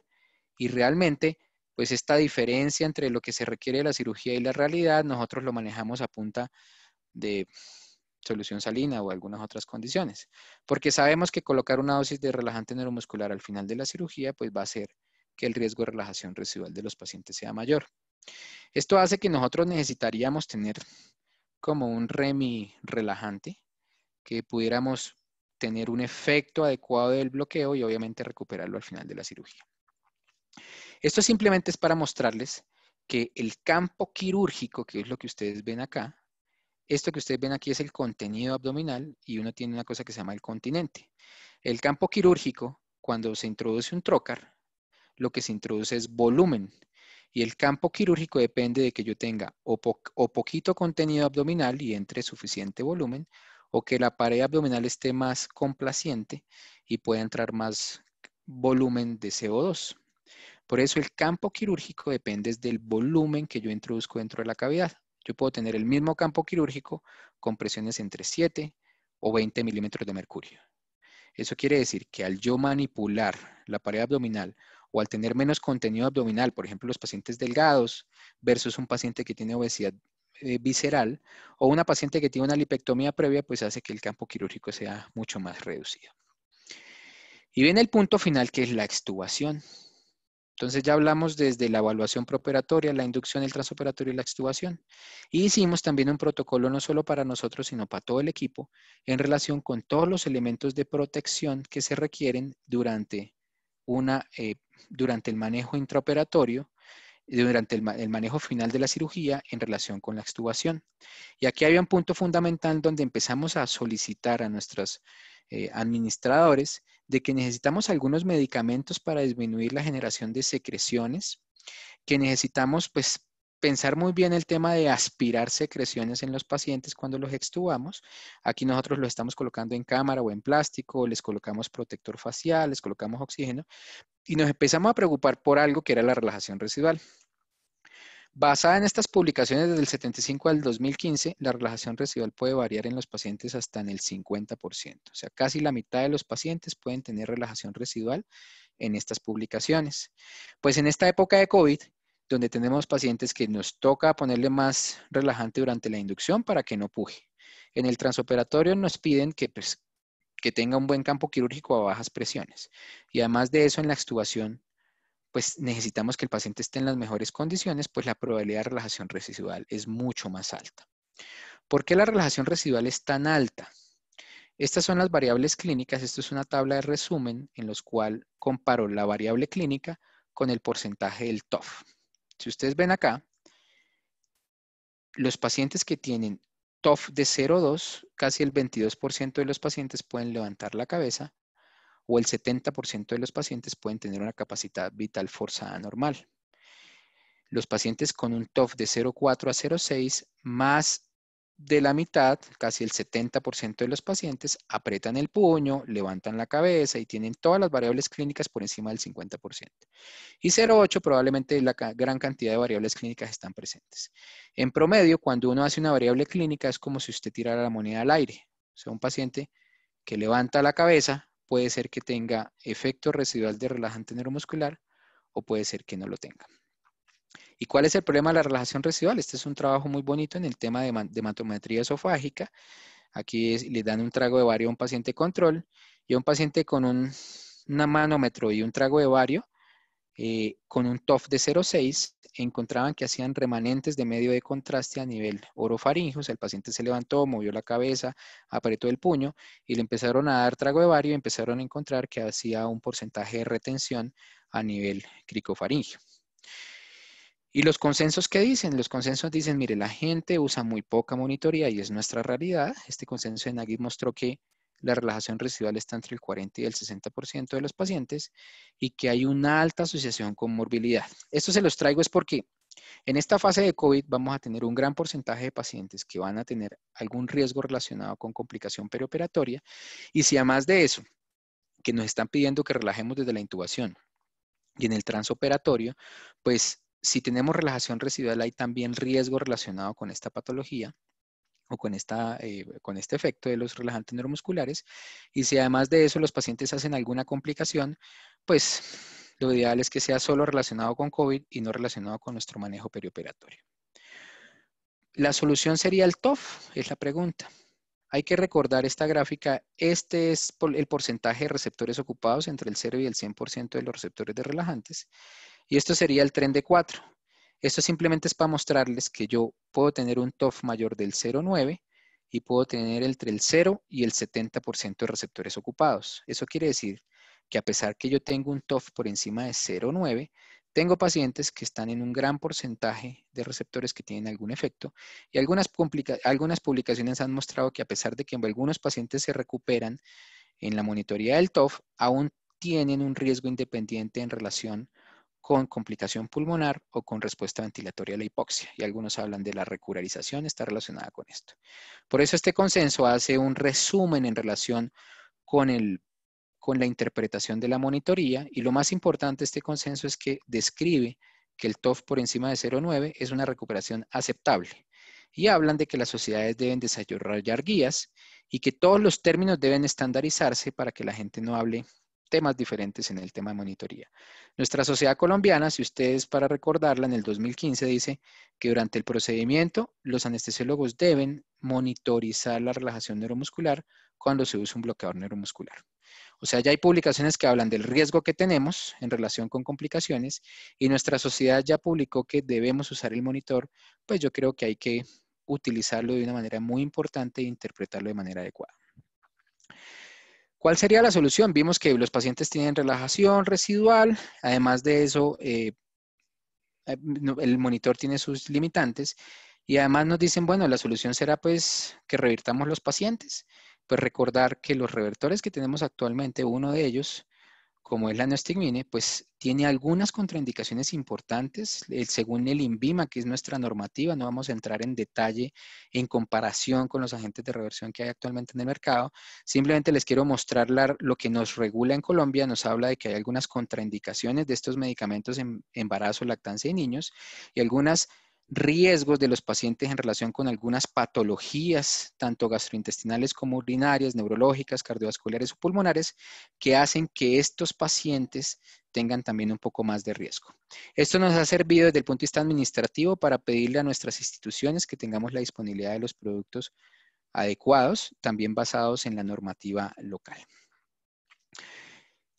y realmente, pues esta diferencia entre lo que se requiere de la cirugía y la realidad, nosotros lo manejamos a punta de solución salina o algunas otras condiciones, porque sabemos que colocar una dosis de relajante neuromuscular al final de la cirugía, pues va a hacer que el riesgo de relajación residual de los pacientes sea mayor. Esto hace que nosotros necesitaríamos tener como un REMI relajante, que pudiéramos tener un efecto adecuado del bloqueo y obviamente recuperarlo al final de la cirugía. Esto simplemente es para mostrarles que el campo quirúrgico, que es lo que ustedes ven acá, esto que ustedes ven aquí es el contenido abdominal y uno tiene una cosa que se llama el continente. El campo quirúrgico, cuando se introduce un trocar, lo que se introduce es volumen. Y el campo quirúrgico depende de que yo tenga o poquito contenido abdominal y entre suficiente volumen, o que la pared abdominal esté más complaciente y pueda entrar más volumen de CO2. Por eso el campo quirúrgico depende del volumen que yo introduzco dentro de la cavidad. Yo puedo tener el mismo campo quirúrgico con presiones entre 7 o 20 milímetros de mercurio. Eso quiere decir que al yo manipular la pared abdominal o al tener menos contenido abdominal, por ejemplo, los pacientes delgados versus un paciente que tiene obesidad visceral o una paciente que tiene una lipectomía previa, pues hace que el campo quirúrgico sea mucho más reducido. Y viene el punto final, que es la extubación. Entonces ya hablamos desde la evaluación preoperatoria, la inducción, el transoperatorio y la extubación. Y hicimos también un protocolo no solo para nosotros, sino para todo el equipo en relación con todos los elementos de protección que se requieren durante el manejo intraoperatorio, durante el manejo final de la cirugía en relación con la extubación. Y aquí había un punto fundamental donde empezamos a solicitar a nuestros administradores de que necesitamos algunos medicamentos para disminuir la generación de secreciones, que necesitamos pues pensar muy bien el tema de aspirar secreciones en los pacientes cuando los extubamos. Aquí nosotros lo estamos colocando en cámara o en plástico, les colocamos protector facial, les colocamos oxígeno y nos empezamos a preocupar por algo que era la relajación residual. Basada en estas publicaciones desde el 75 al 2015, la relajación residual puede variar en los pacientes hasta en el 50%. O sea, casi la mitad de los pacientes pueden tener relajación residual en estas publicaciones. Pues en esta época de COVID, donde tenemos pacientes que nos toca ponerle más relajante durante la inducción para que no puje. En el transoperatorio nos piden que tenga un buen campo quirúrgico a bajas presiones. Y además de eso, en la extubación, pues necesitamos que el paciente esté en las mejores condiciones, pues la probabilidad de relajación residual es mucho más alta. ¿Por qué la relajación residual es tan alta? Estas son las variables clínicas. Esto es una tabla de resumen en los cual comparo la variable clínica con el porcentaje del TOF. Si ustedes ven acá, los pacientes que tienen TOF de 0,2, casi el 22% de los pacientes pueden levantar la cabeza, o el 70% de los pacientes pueden tener una capacidad vital forzada normal. Los pacientes con un TOF de 0,4 a 0,6, más de la mitad, casi el 70% de los pacientes, aprietan el puño, levantan la cabeza y tienen todas las variables clínicas por encima del 50%. Y 0,8 probablemente la gran cantidad de variables clínicas están presentes. En promedio, cuando uno hace una variable clínica, es como si usted tirara la moneda al aire. O sea, un paciente que levanta la cabeza puede ser que tenga efecto residual de relajante neuromuscular o puede ser que no lo tenga. ¿Y cuál es el problema de la relajación residual? Este es un trabajo muy bonito en el tema de hematometría esofágica. Aquí le dan un trago de bario a un paciente control y a un paciente con un manómetro y un trago de bario con un TOF de 0,6 encontraban que hacían remanentes de medio de contraste a nivel orofaringeo. O sea, el paciente se levantó, movió la cabeza, apretó el puño y le empezaron a dar trago de bario y empezaron a encontrar que hacía un porcentaje de retención a nivel cricofaringeo. ¿Y los consensos qué dicen? Los consensos dicen, mire, la gente usa muy poca monitoría y es nuestra realidad. Este consenso de Nagy mostró que la relajación residual está entre el 40 y el 60% de los pacientes y que hay una alta asociación con morbilidad. Esto se los traigo es porque en esta fase de COVID vamos a tener un gran porcentaje de pacientes que van a tener algún riesgo relacionado con complicación perioperatoria y si además de eso, que nos están pidiendo que relajemos desde la intubación y en el transoperatorio, pues si tenemos relajación residual hay también riesgo relacionado con esta patología o con este efecto de los relajantes neuromusculares. Y si además de eso los pacientes hacen alguna complicación, pues lo ideal es que sea solo relacionado con COVID y no relacionado con nuestro manejo perioperatorio. ¿La solución sería el TOF? Es la pregunta. Hay que recordar esta gráfica. Este es el porcentaje de receptores ocupados entre el 0 y el 100% de los receptores de relajantes. Y esto sería el tren de 4. Esto simplemente es para mostrarles que yo puedo tener un TOF mayor del 0,9 y puedo tener entre el 0 y el 70% de receptores ocupados. Eso quiere decir que a pesar que yo tengo un TOF por encima de 0,9, tengo pacientes que están en un gran porcentaje de receptores que tienen algún efecto y algunas publicaciones han mostrado que a pesar de que algunos pacientes se recuperan en la monitoría del TOF, aún tienen un riesgo independiente en relación con complicación pulmonar o con respuesta ventilatoria a la hipoxia. Y algunos hablan de la recurarización, está relacionada con esto. Por eso este consenso hace un resumen en relación con la interpretación de la monitoría y lo más importante de este consenso es que describe que el TOF por encima de 0,9 es una recuperación aceptable. Y hablan de que las sociedades deben desarrollar guías y que todos los términos deben estandarizarse para que la gente no hable temas diferentes en el tema de monitoría. Nuestra sociedad colombiana, si ustedes para recordarla, en el 2015 dice que durante el procedimiento los anestesiólogos deben monitorizar la relajación neuromuscular cuando se usa un bloqueador neuromuscular. O sea, ya hay publicaciones que hablan del riesgo que tenemos en relación con complicaciones y nuestra sociedad ya publicó que debemos usar el monitor, pues yo creo que hay que utilizarlo de una manera muy importante e interpretarlo de manera adecuada. ¿Cuál sería la solución? Vimos que los pacientes tienen relajación residual, además de eso, el monitor tiene sus limitantes y además nos dicen, bueno, la solución será pues que revirtamos los pacientes. Pues recordar que los revertores que tenemos actualmente, uno de ellos, como es la neostigmine, pues tiene algunas contraindicaciones importantes. Según el INVIMA, que es nuestra normativa, no vamos a entrar en detalle en comparación con los agentes de reversión que hay actualmente en el mercado. Simplemente les quiero mostrar lo que nos regula en Colombia. Nos habla de que hay algunas contraindicaciones de estos medicamentos en embarazo, lactancia y niños y algunas riesgos de los pacientes en relación con algunas patologías, tanto gastrointestinales como urinarias, neurológicas, cardiovasculares o pulmonares, que hacen que estos pacientes tengan también un poco más de riesgo. Esto nos ha servido desde el punto de vista administrativo para pedirle a nuestras instituciones que tengamos la disponibilidad de los productos adecuados, también basados en la normativa local.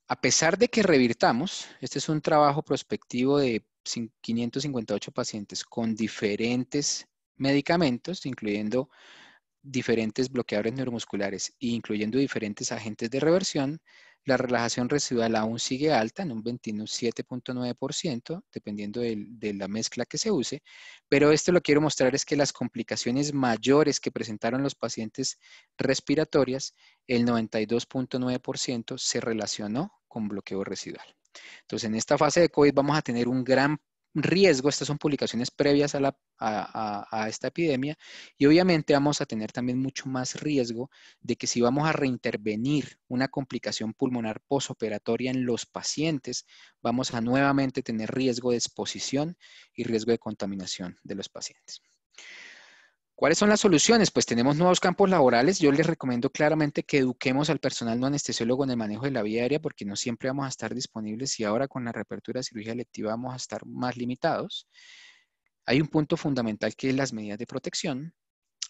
A pesar de que revirtamos, este es un trabajo prospectivo de 558 pacientes con diferentes medicamentos, incluyendo diferentes bloqueadores neuromusculares e incluyendo diferentes agentes de reversión, la relajación residual aún sigue alta en un 27.9%, dependiendo de la mezcla que se use, pero esto lo quiero mostrar es que las complicaciones mayores que presentaron los pacientes respiratorias, el 92.9% se relacionó con bloqueo residual. Entonces, en esta fase de COVID vamos a tener un gran riesgo, estas son publicaciones previas a esta epidemia, y obviamente vamos a tener también mucho más riesgo de que si vamos a reintervenir una complicación pulmonar posoperatoria en los pacientes, vamos a nuevamente tener riesgo de exposición y riesgo de contaminación de los pacientes. ¿Cuáles son las soluciones? Pues tenemos nuevos campos laborales. Yo les recomiendo claramente que eduquemos al personal no anestesiólogo en el manejo de la vía aérea porque no siempre vamos a estar disponibles y ahora con la reapertura de cirugía electiva vamos a estar más limitados. Hay un punto fundamental que es las medidas de protección.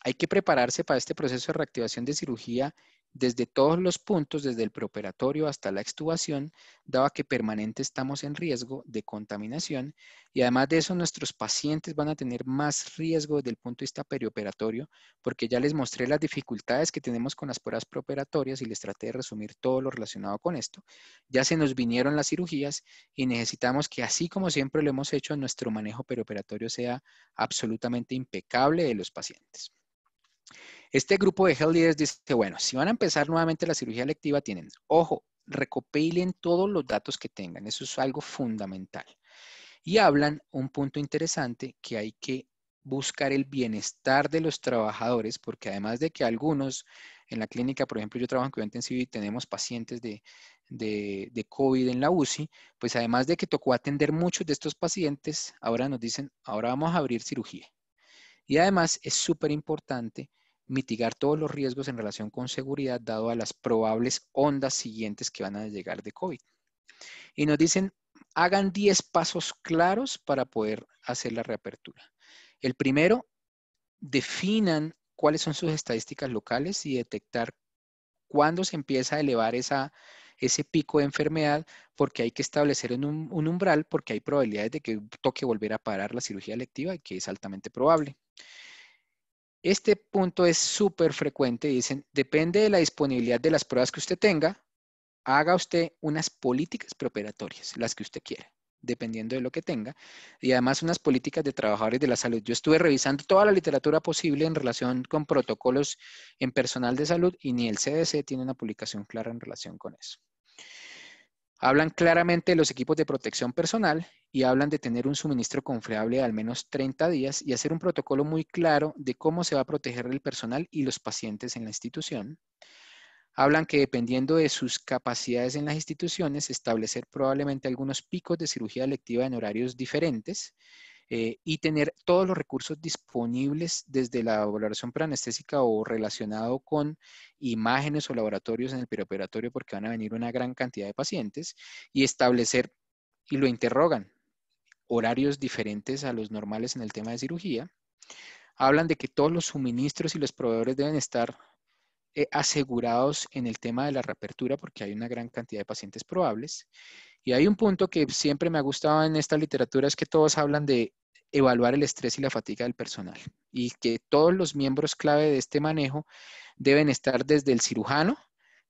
Hay que prepararse para este proceso de reactivación de cirugía desde todos los puntos, desde el preoperatorio hasta la extubación, dado que permanente estamos en riesgo de contaminación y además de eso nuestros pacientes van a tener más riesgo desde el punto de vista perioperatorio porque ya les mostré las dificultades que tenemos con las pruebas preoperatorias y les traté de resumir todo lo relacionado con esto. Ya se nos vinieron las cirugías y necesitamos que así como siempre lo hemos hecho, nuestro manejo perioperatorio sea absolutamente impecable de los pacientes. Este grupo de Health Leaders dice, bueno, si van a empezar nuevamente la cirugía electiva, tienen, ojo, recopilen todos los datos que tengan. Eso es algo fundamental. Y hablan un punto interesante que hay que buscar el bienestar de los trabajadores, porque además de que algunos en la clínica, por ejemplo, yo trabajo en cuidado intensivo y tenemos pacientes de COVID en la UCI, pues además de que tocó atender muchos de estos pacientes, ahora nos dicen, ahora vamos a abrir cirugía. Y además es súper importante mitigar todos los riesgos en relación con seguridad, dado a las probables ondas siguientes que van a llegar de COVID. Y nos dicen, hagan 10 pasos claros para poder hacer la reapertura. El primero, definan cuáles son sus estadísticas locales y detectar cuándo se empieza a elevar ese pico de enfermedad, porque hay que establecer un umbral, porque hay probabilidades de que toque volver a parar la cirugía electiva, que es altamente probable. Este punto es súper frecuente. Dicen, depende de la disponibilidad de las pruebas que usted tenga, haga usted unas políticas preoperatorias, las que usted quiera, dependiendo de lo que tenga, y además unas políticas de trabajadores de la salud. Yo estuve revisando toda la literatura posible en relación con protocolos en personal de salud y ni el CDC tiene una publicación clara en relación con eso. Hablan claramente de los equipos de protección personal y hablan de tener un suministro confiable de al menos 30 días y hacer un protocolo muy claro de cómo se va a proteger el personal y los pacientes en la institución. Hablan que dependiendo de sus capacidades en las instituciones, establecer probablemente algunos picos de cirugía electiva en horarios diferentes y tener todos los recursos disponibles desde la valoración preanestésica o relacionado con imágenes o laboratorios en el perioperatorio porque van a venir una gran cantidad de pacientes y establecer, y lo interrogan, horarios diferentes a los normales en el tema de cirugía. Hablan de que todos los suministros y los proveedores deben estar asegurados en el tema de la reapertura porque hay una gran cantidad de pacientes probables. Y hay un punto que siempre me ha gustado en esta literatura, es que todos hablan de evaluar el estrés y la fatiga del personal y que todos los miembros clave de este manejo deben estar desde el cirujano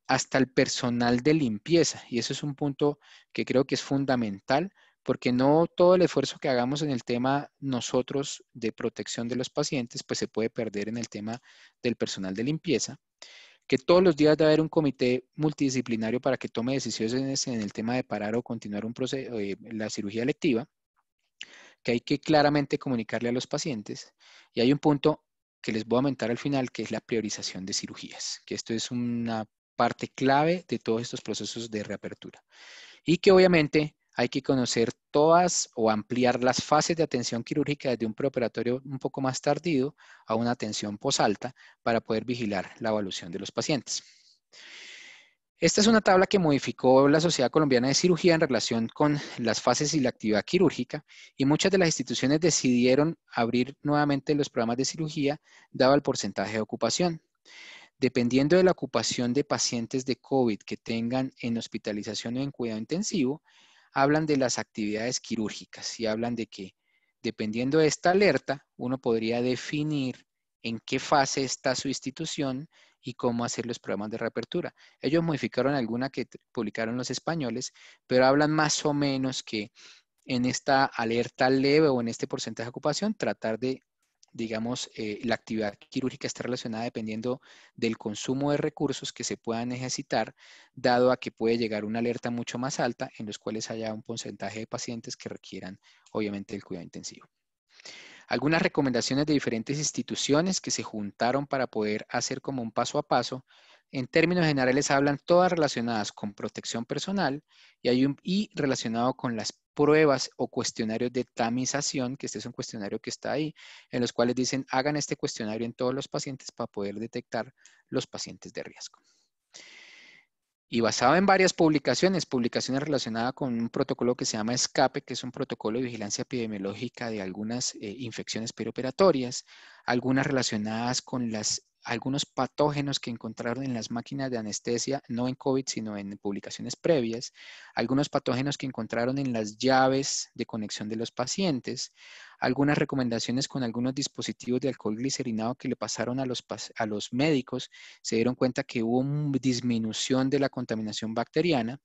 hasta el personal de limpieza. Y eso es un punto que creo que es fundamental porque no todo el esfuerzo que hagamos en el tema nosotros de protección de los pacientes, pues se puede perder en el tema del personal de limpieza, que todos los días debe haber un comité multidisciplinario para que tome decisiones en el tema de parar o continuar la cirugía electiva, que hay que claramente comunicarle a los pacientes. Y hay un punto que les voy a aumentar al final, que es la priorización de cirugías, que esto es una parte clave de todos estos procesos de reapertura. Y que obviamente hay que conocer todas o ampliar las fases de atención quirúrgica desde un preoperatorio un poco más tardío a una atención posalta para poder vigilar la evolución de los pacientes. Esta es una tabla que modificó la Sociedad Colombiana de Cirugía en relación con las fases y la actividad quirúrgica y muchas de las instituciones decidieron abrir nuevamente los programas de cirugía dado el porcentaje de ocupación. Dependiendo de la ocupación de pacientes de COVID que tengan en hospitalización o en cuidado intensivo, hablan de las actividades quirúrgicas y hablan de que dependiendo de esta alerta, uno podría definir en qué fase está su institución y cómo hacer los programas de reapertura. Ellos modificaron alguna que publicaron los españoles, pero hablan más o menos que en esta alerta leve o en este porcentaje de ocupación, tratar de, digamos, la actividad quirúrgica está relacionada dependiendo del consumo de recursos que se puedan necesitar, dado a que puede llegar una alerta mucho más alta en los cuales haya un porcentaje de pacientes que requieran, obviamente, el cuidado intensivo. Algunas recomendaciones de diferentes instituciones que se juntaron para poder hacer como un paso a paso. En términos generales hablan todas relacionadas con protección personal y relacionado con las pruebas o cuestionarios de tamización, que este es un cuestionario que está ahí, en los cuales dicen hagan este cuestionario en todos los pacientes para poder detectar los pacientes de riesgo. Y basado en varias publicaciones relacionadas con un protocolo que se llama ESCAPE, que es un protocolo de vigilancia epidemiológica de algunas infecciones perioperatorias, algunas relacionadas con algunos patógenos que encontraron en las máquinas de anestesia, no en COVID, sino en publicaciones previas, algunos patógenos que encontraron en las llaves de conexión de los pacientes, algunas recomendaciones con algunos dispositivos de alcohol glicerinado que le pasaron a los médicos, se dieron cuenta que hubo una disminución de la contaminación bacteriana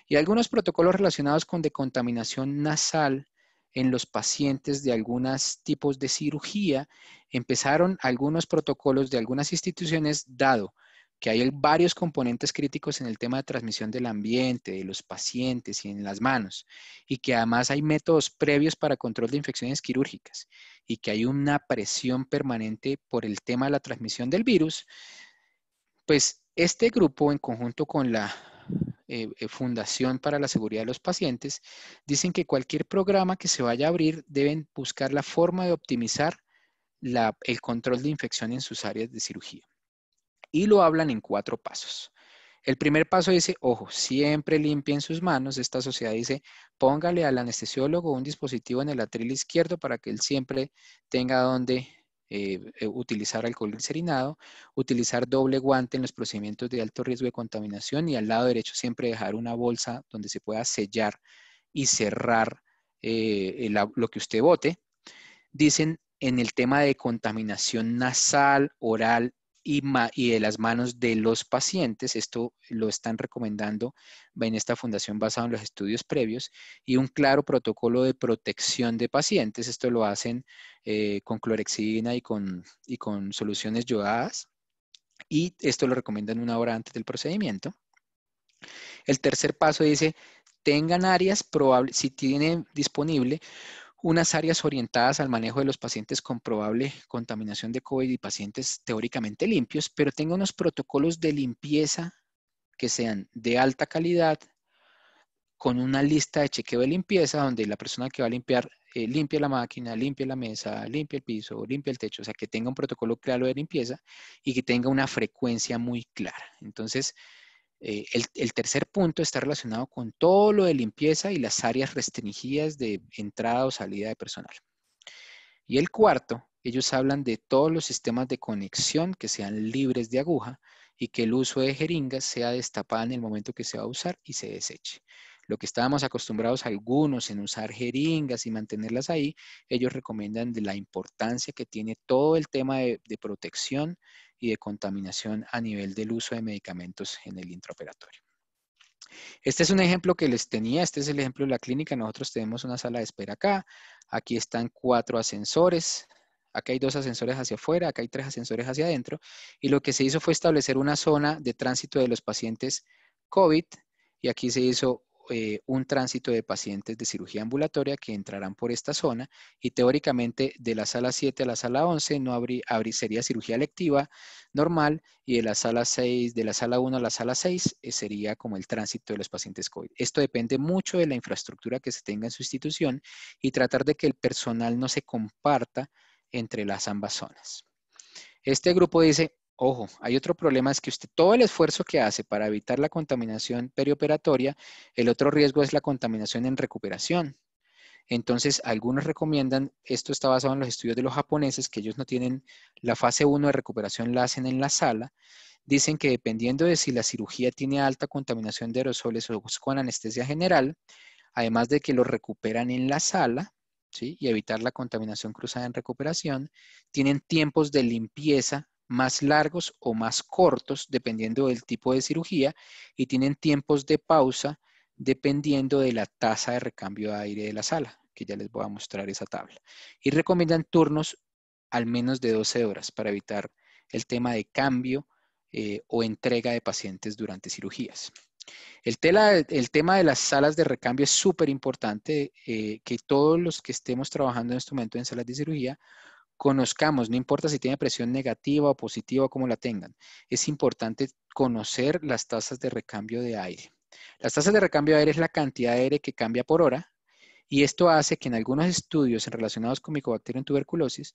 y algunos protocolos relacionados con decontaminación nasal en los pacientes de algunos tipos de cirugía, empezaron algunos protocolos de algunas instituciones, dado que hay varios componentes críticos en el tema de transmisión del ambiente, de los pacientes y en las manos, y que además hay métodos previos para control de infecciones quirúrgicas, y que hay una presión permanente por el tema de la transmisión del virus, pues este grupo, en conjunto con la Fundación para la Seguridad de los Pacientes, dicen que cualquier programa que se vaya a abrir deben buscar la forma de optimizar el control de infección en sus áreas de cirugía. Y lo hablan en 4 pasos. El primer paso dice, ojo, siempre limpien sus manos. Esta sociedad dice, póngale al anestesiólogo un dispositivo en el atril izquierdo para que él siempre tenga donde utilizar alcohol glicerinado, utilizar doble guante en los procedimientos de alto riesgo de contaminación y al lado derecho siempre dejar una bolsa donde se pueda sellar y cerrar lo que usted bote. Dicen en el tema de contaminación nasal, oral y de las manos de los pacientes, esto lo están recomendando en esta fundación basado en los estudios previos, y un claro protocolo de protección de pacientes, esto lo hacen con clorexidina y con soluciones yodadas, y esto lo recomiendan 1 hora antes del procedimiento. El tercer paso dice, tengan áreas probables, si tienen disponible, unas áreas orientadas al manejo de los pacientes con probable contaminación de COVID y pacientes teóricamente limpios, pero tenga unos protocolos de limpieza que sean de alta calidad, con una lista de chequeo de limpieza donde la persona que va a limpiar limpie la máquina, limpie la mesa, limpie el piso, limpie el techo, o sea, que tenga un protocolo claro de limpieza y que tenga una frecuencia muy clara. Entonces, el tercer punto está relacionado con todo lo de limpieza y las áreas restringidas de entrada o salida de personal. Y el cuarto, ellos hablan de todos los sistemas de conexión que sean libres de aguja y que el uso de jeringas sea destapada en el momento que se va a usar y se deseche. Lo que estábamos acostumbrados algunos en usar jeringas y mantenerlas ahí, ellos recomiendan de la importancia que tiene todo el tema de protección y de contaminación a nivel del uso de medicamentos en el intraoperatorio. Este es un ejemplo que les tenía, este es el ejemplo de la clínica. Nosotros tenemos una sala de espera acá. Aquí están 4 ascensores. Acá hay 2 ascensores hacia afuera, acá hay 3 ascensores hacia adentro. Y lo que se hizo fue establecer una zona de tránsito de los pacientes COVID. Y aquí se hizo un tránsito de pacientes de cirugía ambulatoria que entrarán por esta zona. Y teóricamente de la sala 7 a la sala 11 no sería cirugía electiva normal, y de la sala 6, de la sala 1 a la sala 6, sería como el tránsito de los pacientes COVID. Esto depende mucho de la infraestructura que se tenga en su institución y tratar de que el personal no se comparta entre las ambas zonas. Este grupo dice, ojo, hay otro problema, es que usted todo el esfuerzo que hace para evitar la contaminación perioperatoria, el otro riesgo es la contaminación en recuperación. Entonces, algunos recomiendan, esto está basado en los estudios de los japoneses, que ellos no tienen la fase 1 de recuperación, la hacen en la sala. Dicen que dependiendo de si la cirugía tiene alta contaminación de aerosoles o con anestesia general, además de que lo recuperan en la sala, ¿sí? Y evitar la contaminación cruzada en recuperación, tienen tiempos de limpieza más largos o más cortos, dependiendo del tipo de cirugía, y tienen tiempos de pausa dependiendo de la tasa de recambio de aire de la sala, que ya les voy a mostrar esa tabla. Y recomiendan turnos al menos de 12 horas para evitar el tema de cambio o entrega de pacientes durante cirugías. El tema de las salas de recambio es súper importante, que todos los que estemos trabajando en este momento en salas de cirugía conozcamos, no importa si tiene presión negativa o positiva o como la tengan. Es importante conocer las tasas de recambio de aire. Las tasas de recambio de aire es la cantidad de aire que cambia por hora, y esto hace que en algunos estudios relacionados con Mycobacterium tuberculosis,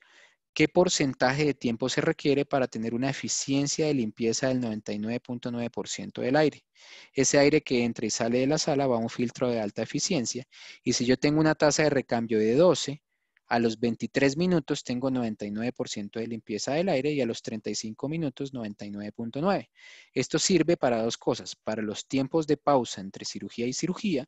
¿qué porcentaje de tiempo se requiere para tener una eficiencia de limpieza del 99.9% del aire? Ese aire que entra y sale de la sala va a un filtro de alta eficiencia, y si yo tengo una tasa de recambio de 12, a los 23 minutos tengo 99% de limpieza del aire y a los 35 minutos 99.9. Esto sirve para 2 cosas, para los tiempos de pausa entre cirugía y cirugía,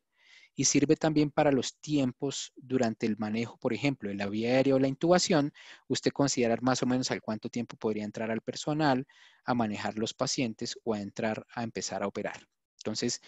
y sirve también para los tiempos durante el manejo, por ejemplo, de la vía aérea o la intubación. Usted considerar más o menos al cuánto tiempo podría entrar al personal a manejar los pacientes o a entrar a empezar a operar. Entonces,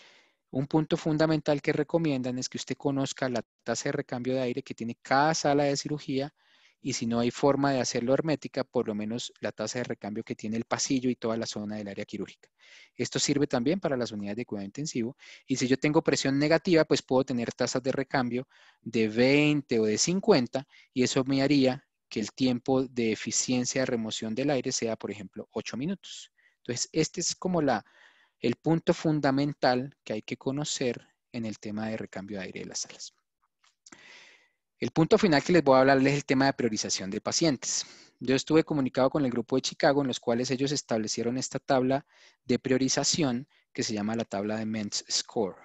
Un punto fundamental que recomiendan es que usted conozca la tasa de recambio de aire que tiene cada sala de cirugía y si no hay forma de hacerlo hermética, por lo menos la tasa de recambio que tiene el pasillo y toda la zona del área quirúrgica. Esto sirve también para las unidades de cuidado intensivo y si yo tengo presión negativa, pues puedo tener tasas de recambio de 20 o de 50 y eso me haría que el tiempo de eficiencia de remoción del aire sea, por ejemplo, 8 minutos. Entonces, este es como el punto fundamental que hay que conocer en el tema de recambio de aire de las salas. El punto final que les voy a hablar es el tema de priorización de pacientes. Yo estuve comunicado con el grupo de Chicago en los cuales ellos establecieron esta tabla de priorización que se llama la tabla de MENTS Score.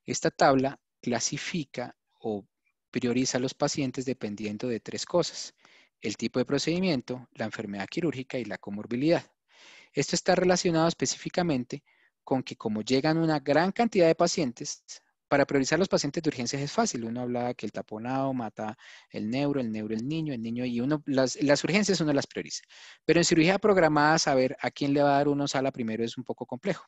Esta tabla clasifica o prioriza a los pacientes dependiendo de 3 cosas: el tipo de procedimiento, la enfermedad quirúrgica y la comorbilidad. Esto está relacionado específicamente con que como llegan una gran cantidad de pacientes, para priorizar los pacientes de urgencias es fácil. Uno hablaba que el taponado mata el neuro el niño, y las urgencias uno las prioriza. Pero en cirugía programada, saber a quién le va a dar uno sala primero es un poco complejo.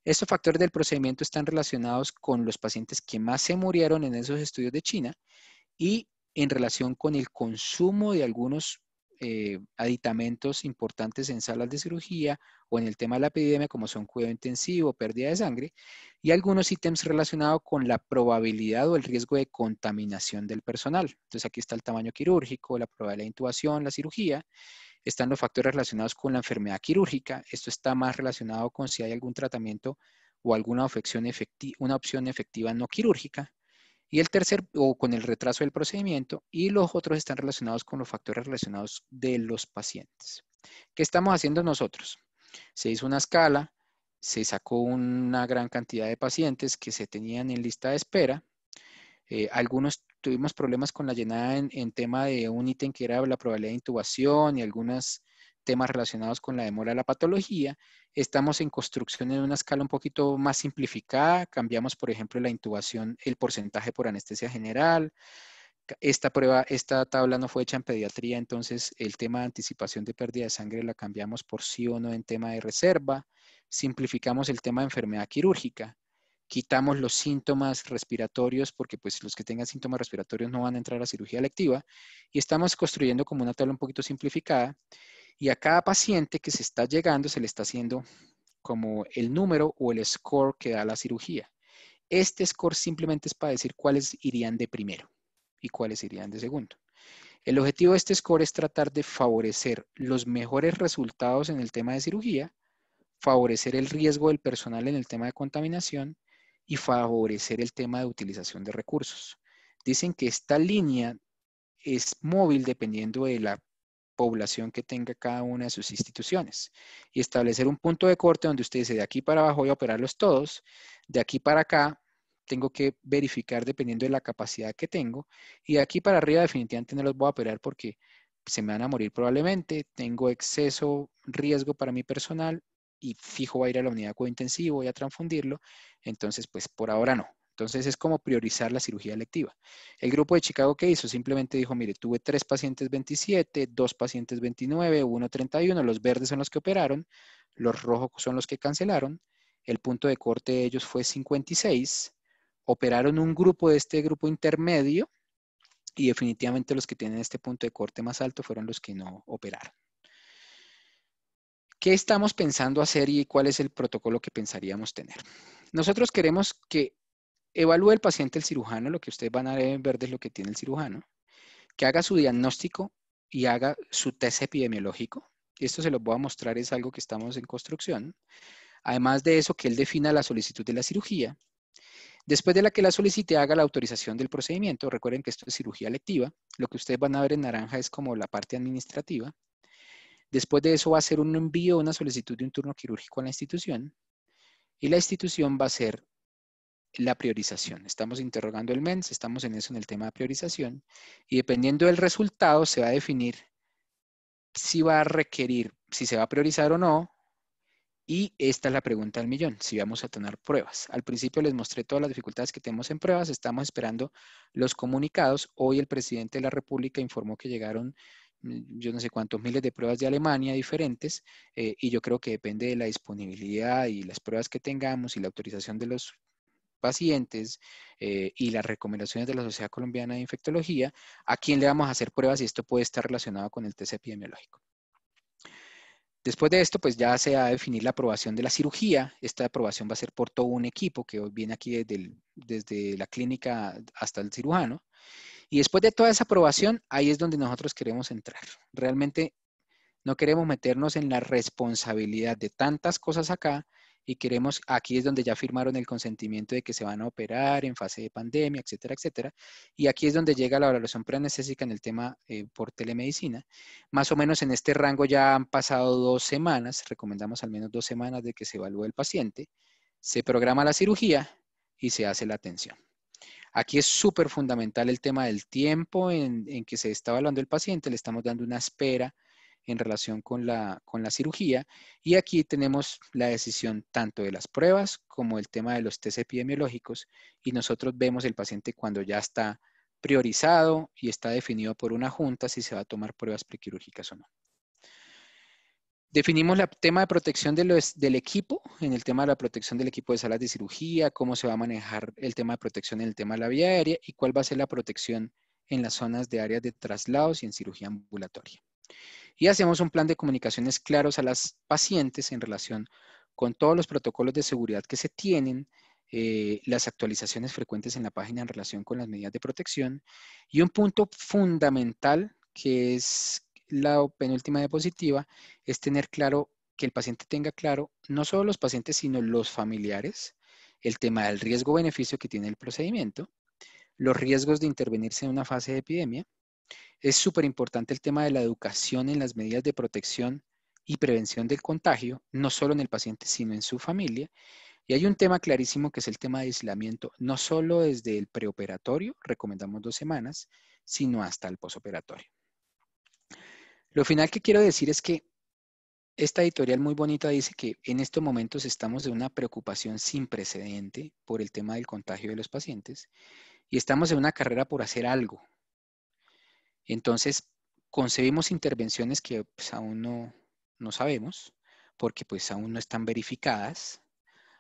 Estos factores del procedimiento están relacionados con los pacientes que más se murieron en esos estudios de China y en relación con el consumo de algunos aditamentos importantes en salas de cirugía o en el tema de la epidemia, como son cuidado intensivo, pérdida de sangre, y algunos ítems relacionados con la probabilidad o el riesgo de contaminación del personal. Entonces aquí está el tamaño quirúrgico, la probabilidad de intubación, la cirugía. Están los factores relacionados con la enfermedad quirúrgica. Esto está más relacionado con si hay algún tratamiento o alguna una opción efectiva no quirúrgica. Y el tercer, o con el retraso del procedimiento, y los otros están relacionados con los factores relacionados de los pacientes. ¿Qué estamos haciendo nosotros? Se hizo una escala, se sacó una gran cantidad de pacientes que se tenían en lista de espera. Algunos tuvimos problemas con la llenada en tema de un ítem que era la probabilidad de intubación y algunos temas relacionados con la demora de la patología. Estamos en construcción en una escala un poquito más simplificada. Cambiamos, por ejemplo, la intubación, el porcentaje por anestesia general. Esta tabla no fue hecha en pediatría, entonces el tema de anticipación de pérdida de sangre la cambiamos por sí o no en tema de reserva. Simplificamos el tema de enfermedad quirúrgica. Quitamos los síntomas respiratorios porque pues los que tengan síntomas respiratorios no van a entrar a cirugía electiva y estamos construyendo como una tabla un poquito simplificada y a cada paciente que se está llegando se le está haciendo como el número o el score que da la cirugía. Este score simplemente es para decir cuáles irían de primero y cuáles irían de segundo. El objetivo de este score es tratar de favorecer los mejores resultados en el tema de cirugía, favorecer el riesgo del personal en el tema de contaminación y favorecer el tema de utilización de recursos. Dicen que esta línea es móvil dependiendo de la población que tenga cada una de sus instituciones y establecer un punto de corte donde usted dice de aquí para abajo voy a operarlos todos, de aquí para acá tengo que verificar dependiendo de la capacidad que tengo y de aquí para arriba definitivamente no los voy a operar porque se me van a morir probablemente, tengo exceso riesgo para mi personal y fijo va a ir a la unidad de cuidado intensivo, voy a transfundirlo, entonces pues por ahora no. Entonces es como priorizar la cirugía electiva. El grupo de Chicago, ¿qué hizo? Simplemente dijo, mire, tuve 3 pacientes 27, 2 pacientes 29, 1 31, los verdes son los que operaron, los rojos son los que cancelaron, el punto de corte de ellos fue 56, operaron un grupo de este grupo intermedio y definitivamente los que tienen este punto de corte más alto fueron los que no operaron. ¿Qué estamos pensando hacer y cuál es el protocolo que pensaríamos tener? Nosotros queremos que evalúe el paciente el cirujano, lo que ustedes van a ver de lo que tiene el cirujano, que haga su diagnóstico y haga su test epidemiológico. Esto se lo voy a mostrar, es algo que estamos en construcción. Además de eso, que él defina la solicitud de la cirugía. Después de la que la solicite, haga la autorización del procedimiento. Recuerden que esto es cirugía electiva. Lo que ustedes van a ver en naranja es como la parte administrativa. Después de eso va a hacer un envío, una solicitud de un turno quirúrgico a la institución. Y la institución va a hacer la priorización. Estamos interrogando el MENS, estamos en eso en el tema de priorización y dependiendo del resultado se va a definir si va a requerir, si se va a priorizar o no. Y esta es la pregunta del millón, si vamos a tener pruebas. Al principio les mostré todas las dificultades que tenemos en pruebas, estamos esperando los comunicados. Hoy el presidente de la República informó que llegaron yo no sé cuántos miles de pruebas de Alemania diferentes y yo creo que depende de la disponibilidad y las pruebas que tengamos y la autorización de los pacientes y las recomendaciones de la Sociedad Colombiana de Infectología, a quién le vamos a hacer pruebas y esto puede estar relacionado con el test epidemiológico. Después de esto, pues ya se va a definir la aprobación de la cirugía. Esta aprobación va a ser por todo un equipo que viene aquí desde la clínica hasta el cirujano. Y después de toda esa aprobación, ahí es donde nosotros queremos entrar. Realmente no queremos meternos en la responsabilidad de tantas cosas acá y queremos, aquí es donde ya firmaron el consentimiento de que se van a operar en fase de pandemia, etcétera, etcétera. Y aquí es donde llega la evaluación preanestésica en el tema por telemedicina. Más o menos en este rango ya han pasado 2 semanas, recomendamos al menos 2 semanas de que se evalúe el paciente, se programa la cirugía y se hace la atención. Aquí es súper fundamental el tema del tiempo en que se está evaluando el paciente, le estamos dando una espera en relación con la cirugía y aquí tenemos la decisión tanto de las pruebas como el tema de los test epidemiológicos y nosotros vemos el paciente cuando ya está priorizado y está definido por una junta si se va a tomar pruebas prequirúrgicas o no. Definimos el tema de protección del equipo, en el tema de la protección del equipo de salas de cirugía, cómo se va a manejar el tema de protección en el tema de la vía aérea y cuál va a ser la protección en las zonas de áreas de traslados y en cirugía ambulatoria. Y hacemos un plan de comunicaciones claros a las pacientes en relación con todos los protocolos de seguridad que se tienen, las actualizaciones frecuentes en la página en relación con las medidas de protección y un punto fundamental que es la penúltima diapositiva, es tener claro que el paciente tenga claro, no solo los pacientes, sino los familiares, el tema del riesgo-beneficio que tiene el procedimiento, los riesgos de intervenirse en una fase de epidemia. Es súper importante el tema de la educación en las medidas de protección y prevención del contagio, no solo en el paciente, sino en su familia. Y hay un tema clarísimo que es el tema de aislamiento, no solo desde el preoperatorio, recomendamos 2 semanas, sino hasta el posoperatorio. Lo final que quiero decir es que esta editorial muy bonita dice que en estos momentos estamos de una preocupación sin precedente por el tema del contagio de los pacientes y estamos en una carrera por hacer algo. Entonces, concebimos intervenciones que pues, aún no sabemos porque pues aún no están verificadas.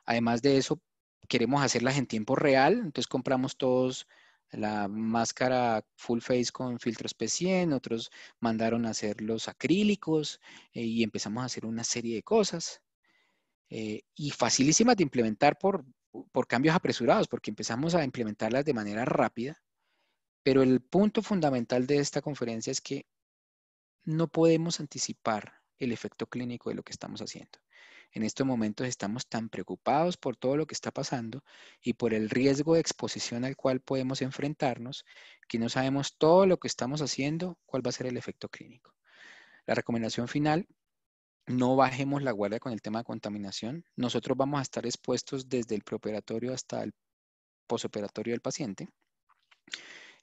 Además de eso, queremos hacerlas en tiempo real, entonces compramos todos la máscara full face con filtros P100, otros mandaron a hacer los acrílicos y empezamos a hacer una serie de cosas y facilísimas de implementar por cambios apresurados, porque empezamos a implementarlas de manera rápida, pero el punto fundamental de esta conferencia es que no podemos anticipar el efecto clínico de lo que estamos haciendo. En estos momentos estamos tan preocupados por todo lo que está pasando y por el riesgo de exposición al cual podemos enfrentarnos que no sabemos todo lo que estamos haciendo, cuál va a ser el efecto clínico. La recomendación final, no bajemos la guardia con el tema de contaminación. Nosotros vamos a estar expuestos desde el preoperatorio hasta el posoperatorio del paciente.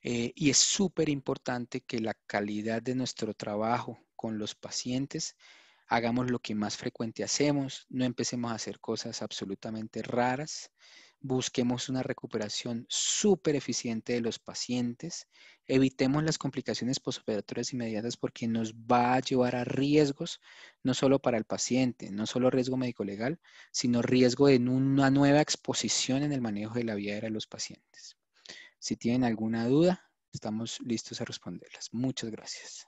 Y es súper importante que la calidad de nuestro trabajo con los pacientes hagamos lo que más frecuente hacemos, no empecemos a hacer cosas absolutamente raras, busquemos una recuperación súper eficiente de los pacientes, evitemos las complicaciones postoperatorias inmediatas porque nos va a llevar a riesgos, no solo para el paciente, no solo riesgo médico-legal, sino riesgo de una nueva exposición en el manejo de la vía aérea de los pacientes. Si tienen alguna duda, estamos listos a responderlas. Muchas gracias.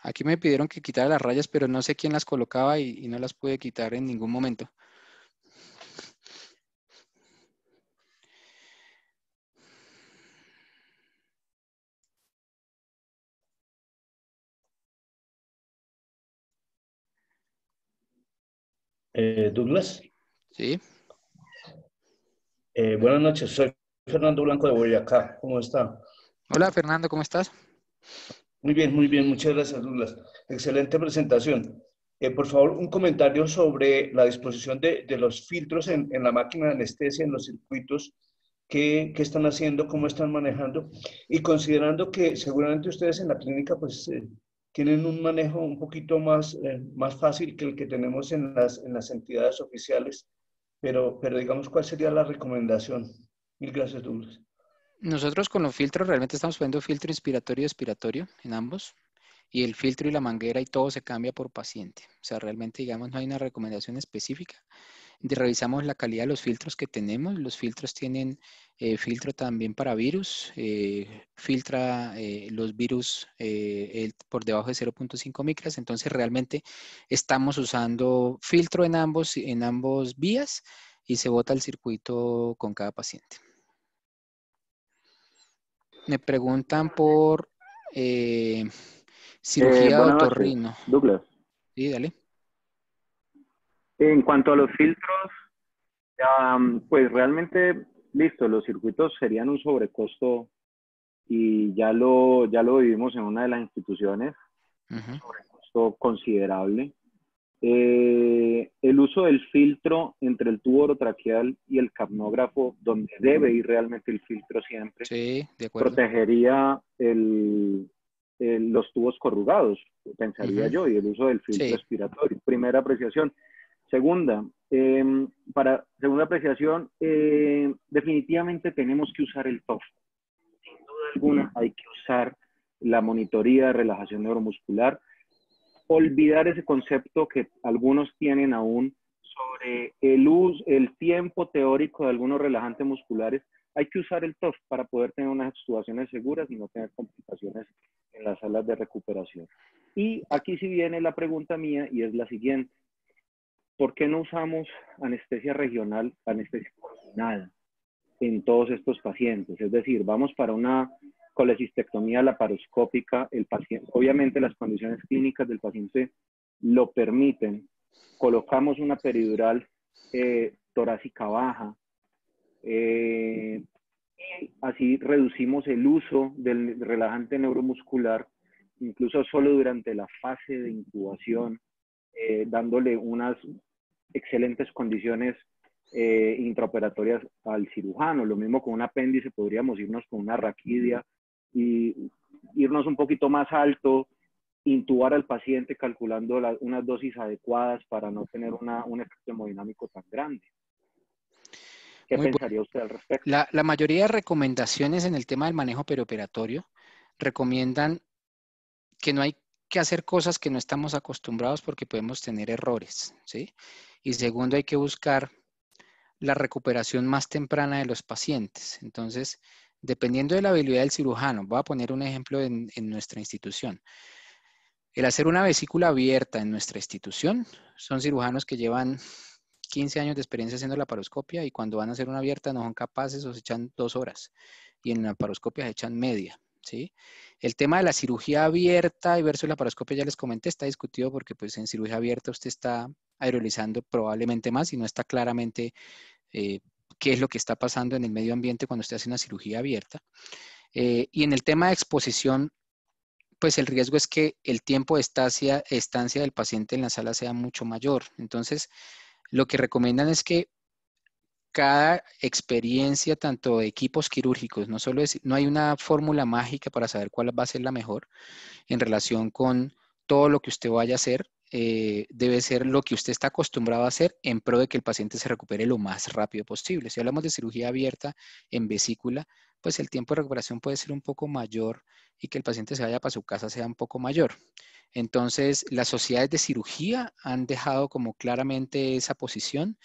Aquí me pidieron que quitara las rayas, pero no sé quién las colocaba y no las pude quitar en ningún momento. Douglas, ¿Sí? buenas noches, soy Fernando Blanco de Boyacá, ¿cómo está? Hola, Fernando, ¿cómo estás? Muy bien, muchas gracias, Douglas. Excelente presentación. Por favor, un comentario sobre la disposición de los filtros en la máquina de anestesia, en los circuitos, qué están haciendo, cómo están manejando, y considerando que seguramente ustedes en la clínica pues tienen un manejo un poquito más fácil que el que tenemos en las entidades oficiales, pero digamos, ¿cuál sería la recomendación? Mil gracias, Douglas. Nosotros con los filtros realmente estamos poniendo filtro inspiratorio y expiratorio en ambos. y el filtro y la manguera y todo se cambia por paciente. O sea, realmente, digamos, no hay una recomendación específica. Revisamos la calidad de los filtros que tenemos. Los filtros tienen filtro también para virus, filtra los virus por debajo de 0.5 micras. Entonces realmente estamos usando filtro en ambos vías y se bota el circuito con cada paciente. Me preguntan por cirugía de Buenas noches, otorrino. Douglas. Sí, dale. En cuanto a los filtros, pues realmente, listo, los circuitos serían un sobrecosto y ya lo vivimos en una de las instituciones, un sobrecosto considerable. El uso del filtro entre el tubo orotraqueal y el capnógrafo, donde debe ir realmente el filtro siempre, Sí, de acuerdo. protegería los tubos corrugados, pensaría yo, y el uso del filtro expiratorio. Primera apreciación. Segunda apreciación, definitivamente tenemos que usar el TOF. Sin duda alguna hay que usar la monitoría de relajación neuromuscular. Olvidar ese concepto que algunos tienen aún sobre el tiempo teórico de algunos relajantes musculares. Hay que usar el TOF para poder tener unas extubaciones seguras y no tener complicaciones en las salas de recuperación. Y aquí sí viene la pregunta mía y es la siguiente. ¿Por qué no usamos anestesia regional, anestesia coordinada en todos estos pacientes? Es decir, vamos para una colecistectomía laparoscópica, el paciente, obviamente las condiciones clínicas del paciente lo permiten, colocamos una peridural torácica baja, y así reducimos el uso del relajante neuromuscular, incluso solo durante la fase de intubación, dándole unas excelentes condiciones intraoperatorias al cirujano. Lo mismo con un apéndice, podríamos irnos con una raquidia y irnos un poquito más alto, intubar al paciente calculando unas dosis adecuadas para no tener un efecto hemodinámico tan grande. ¿Qué pensaría usted al respecto? La mayoría de recomendaciones en el tema del manejo perioperatorio recomiendan que no hay que hacer cosas que no estamos acostumbrados porque podemos tener errores, ¿sí? Y segundo, hay que buscar la recuperación más temprana de los pacientes. Entonces, dependiendo de la habilidad del cirujano, voy a poner un ejemplo en nuestra institución. El hacer una vesícula abierta en nuestra institución, son cirujanos que llevan 15 años de experiencia haciendo laparoscopia y cuando van a hacer una abierta no son capaces o se echan 2 horas y en la laparoscopia se echan media, ¿sí? El tema de la cirugía abierta y versus laparoscopia ya les comenté, está discutido porque pues en cirugía abierta usted está aerolizando probablemente más y no está claramente qué es lo que está pasando en el medio ambiente cuando usted hace una cirugía abierta. Y en el tema de exposición, pues el riesgo es que el tiempo de estancia del paciente en la sala sea mucho mayor. Entonces, lo que recomiendan es que cada experiencia, tanto de equipos quirúrgicos, no hay una fórmula mágica para saber cuál va a ser la mejor en relación con todo lo que usted vaya a hacer. Debe ser lo que usted está acostumbrado a hacer en pro de que el paciente se recupere lo más rápido posible. Si hablamos de cirugía abierta en vesícula, pues el tiempo de recuperación puede ser un poco mayor y que el paciente se vaya para su casa sea un poco mayor. Entonces, las sociedades de cirugía han dejado como claramente esa posición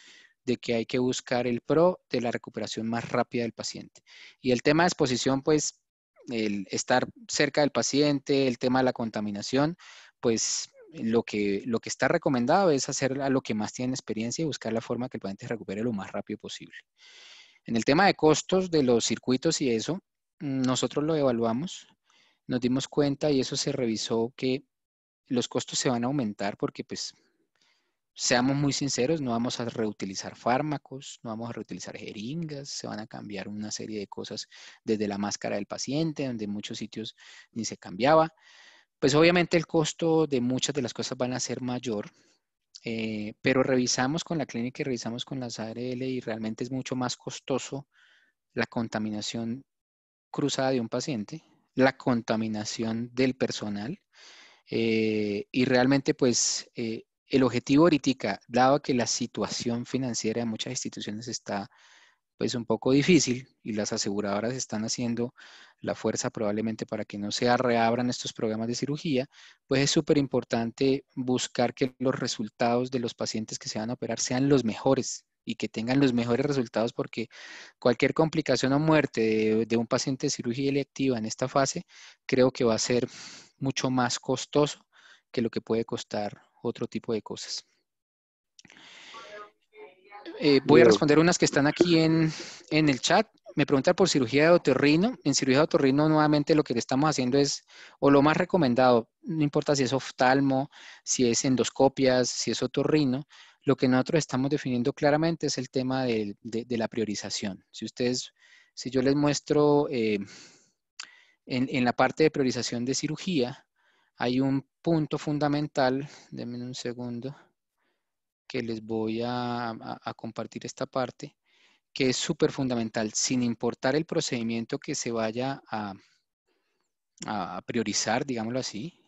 de que hay que buscar el pro de la recuperación más rápida del paciente. Y el tema de exposición, pues, el estar cerca del paciente, el tema de la contaminación, pues lo que está recomendado es hacer a lo que más tienen experiencia y buscar la forma que el paciente se recupere lo más rápido posible. En el tema de costos de los circuitos y eso, nosotros lo evaluamos, nos dimos cuenta y eso se revisó que los costos se van a aumentar porque pues seamos muy sinceros, no vamos a reutilizar fármacos, no vamos a reutilizar jeringas, se van a cambiar una serie de cosas desde la máscara del paciente, donde en muchos sitios ni se cambiaba. Pues obviamente el costo de muchas de las cosas van a ser mayor, pero revisamos con la clínica y revisamos con las ARL y realmente es mucho más costoso la contaminación cruzada de un paciente, la contaminación del personal y realmente pues el objetivo ahorita, dado que la situación financiera de muchas instituciones está pues un poco difícil y las aseguradoras están haciendo la fuerza probablemente para que no se reabran estos programas de cirugía, pues es súper importante buscar que los resultados de los pacientes que se van a operar sean los mejores y que tengan los mejores resultados, porque cualquier complicación o muerte de un paciente de cirugía electiva en esta fase creo que va a ser mucho más costoso que lo que puede costar otro tipo de cosas. Voy a responder unas que están aquí en el chat. Me preguntan por cirugía de otorrino. En cirugía de otorrino, nuevamente lo que le estamos haciendo es, o lo más recomendado, no importa si es oftalmo, si es endoscopias, si es otorrino, lo que nosotros estamos definiendo claramente es el tema de la priorización. Si yo les muestro en la parte de priorización de cirugía, hay un punto fundamental, denme un segundo, que les voy a compartir esta parte, que es súper fundamental, sin importar el procedimiento que se vaya a priorizar, digámoslo así.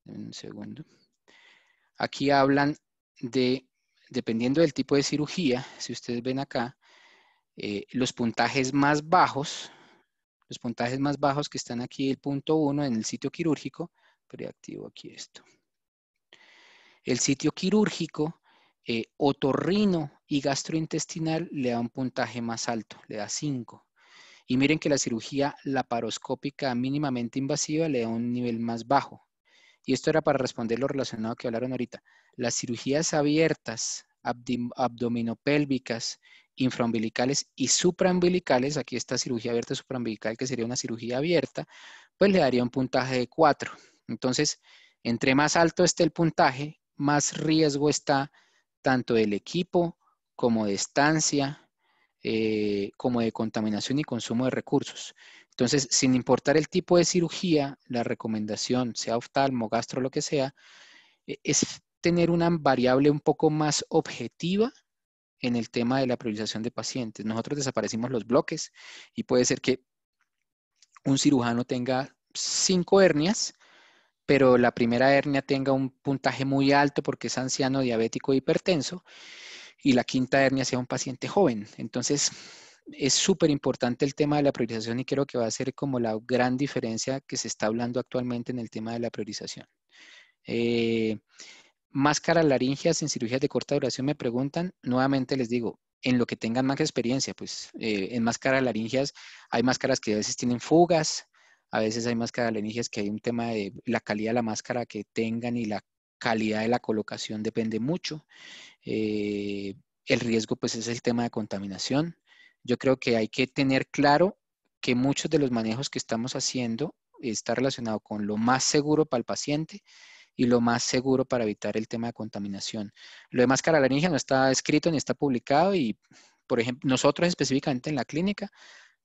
Un segundo. Aquí hablan de, dependiendo del tipo de cirugía, si ustedes ven acá, los puntajes más bajos que están aquí, el punto 1 en el sitio quirúrgico, preactivo aquí esto. El sitio quirúrgico, otorrino y gastrointestinal le da un puntaje más alto, le da 5. Y miren que la cirugía laparoscópica mínimamente invasiva le da un nivel más bajo. Y esto era para responder lo relacionado que hablaron ahorita. Las cirugías abiertas, abdominopélvicas, infraumbilicales y supraumbilicales, aquí está cirugía abierta supraumbilical, que sería una cirugía abierta, pues le daría un puntaje de 4. Entonces, entre más alto esté el puntaje, más riesgo está tanto del equipo como de estancia, como de contaminación y consumo de recursos. Entonces, sin importar el tipo de cirugía, la recomendación, sea oftalmo, gastro, lo que sea, es tener una variable un poco más objetiva en el tema de la priorización de pacientes. Nosotros desaparecimos los bloques y puede ser que un cirujano tenga 5 hernias, pero la primera hernia tenga un puntaje muy alto porque es anciano, diabético, hipertenso, y la quinta hernia sea un paciente joven. Entonces, es súper importante el tema de la priorización y creo que va a ser como la gran diferencia que se está hablando actualmente en el tema de la priorización. Máscaras laringeas en cirugías de corta duración me preguntan. Nuevamente les digo, en lo que tengan más experiencia, pues en máscaras laringeas hay máscaras que a veces tienen fugas, a veces hay máscaras laringeas que hay un tema de la calidad de la máscara que tengan y la calidad de la colocación depende mucho. El riesgo pues es el tema de contaminación. Yo creo que hay que tener claro que muchos de los manejos que estamos haciendo está relacionado con lo más seguro para el paciente y lo más seguro para evitar el tema de contaminación. Lo de máscara laringea no está escrito ni está publicado y, por ejemplo, nosotros específicamente en la clínica,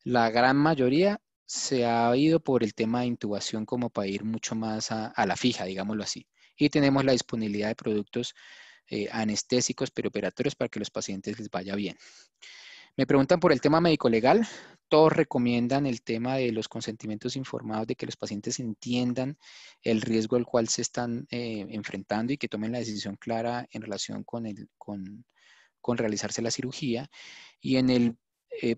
la gran mayoría se ha ido por el tema de intubación como para ir mucho más a la fija, digámoslo así. Y tenemos la disponibilidad de productos anestésicos perioperatorios para que los pacientes les vaya bien. Me preguntan por el tema médico-legal. Todos recomiendan el tema de los consentimientos informados, de que los pacientes entiendan el riesgo al cual se están enfrentando y que tomen la decisión clara en relación con realizarse la cirugía. Y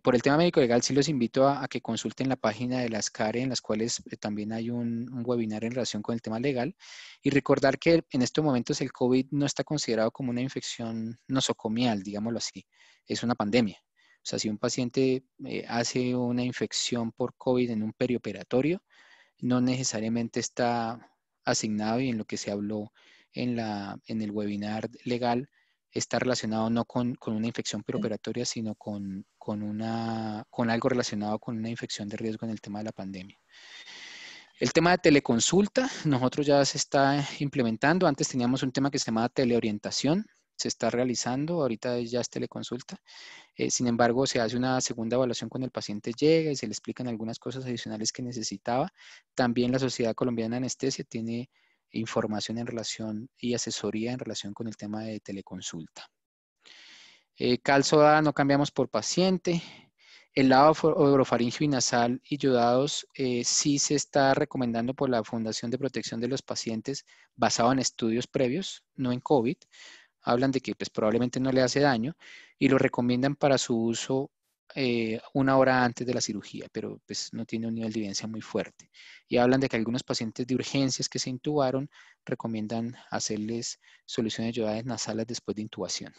por el tema médico-legal sí los invito a que consulten la página de las CARE, en las cuales también hay un webinar en relación con el tema legal. Y recordar que en estos momentos el COVID no está considerado como una infección nosocomial, digámoslo así. Es una pandemia. O sea, si un paciente hace una infección por COVID en un perioperatorio, no necesariamente está asignado, y en lo que se habló en el webinar legal, está relacionado no con una infección perioperatoria, sino con algo relacionado con una infección de riesgo en el tema de la pandemia. El tema de teleconsulta, nosotros ya se está implementando. Antes teníamos un tema que se llamaba teleorientación, se está realizando, ahorita ya es teleconsulta. Sin embargo, se hace una segunda evaluación cuando el paciente llega y se le explican algunas cosas adicionales que necesitaba. También la Sociedad Colombiana de Anestesia tiene información en relación y asesoría en relación con el tema de teleconsulta. Calzoda no cambiamos por paciente. El lavado orofaringio y nasal y yodados sí se está recomendando por la Fundación de Protección de los Pacientes basado en estudios previos, no en COVID. Hablan de que pues, probablemente no le hace daño y lo recomiendan para su uso una hora antes de la cirugía, pero pues no tiene un nivel de evidencia muy fuerte. Y hablan de que algunos pacientes de urgencias que se intubaron recomiendan hacerles soluciones yodales nasales después de intubación.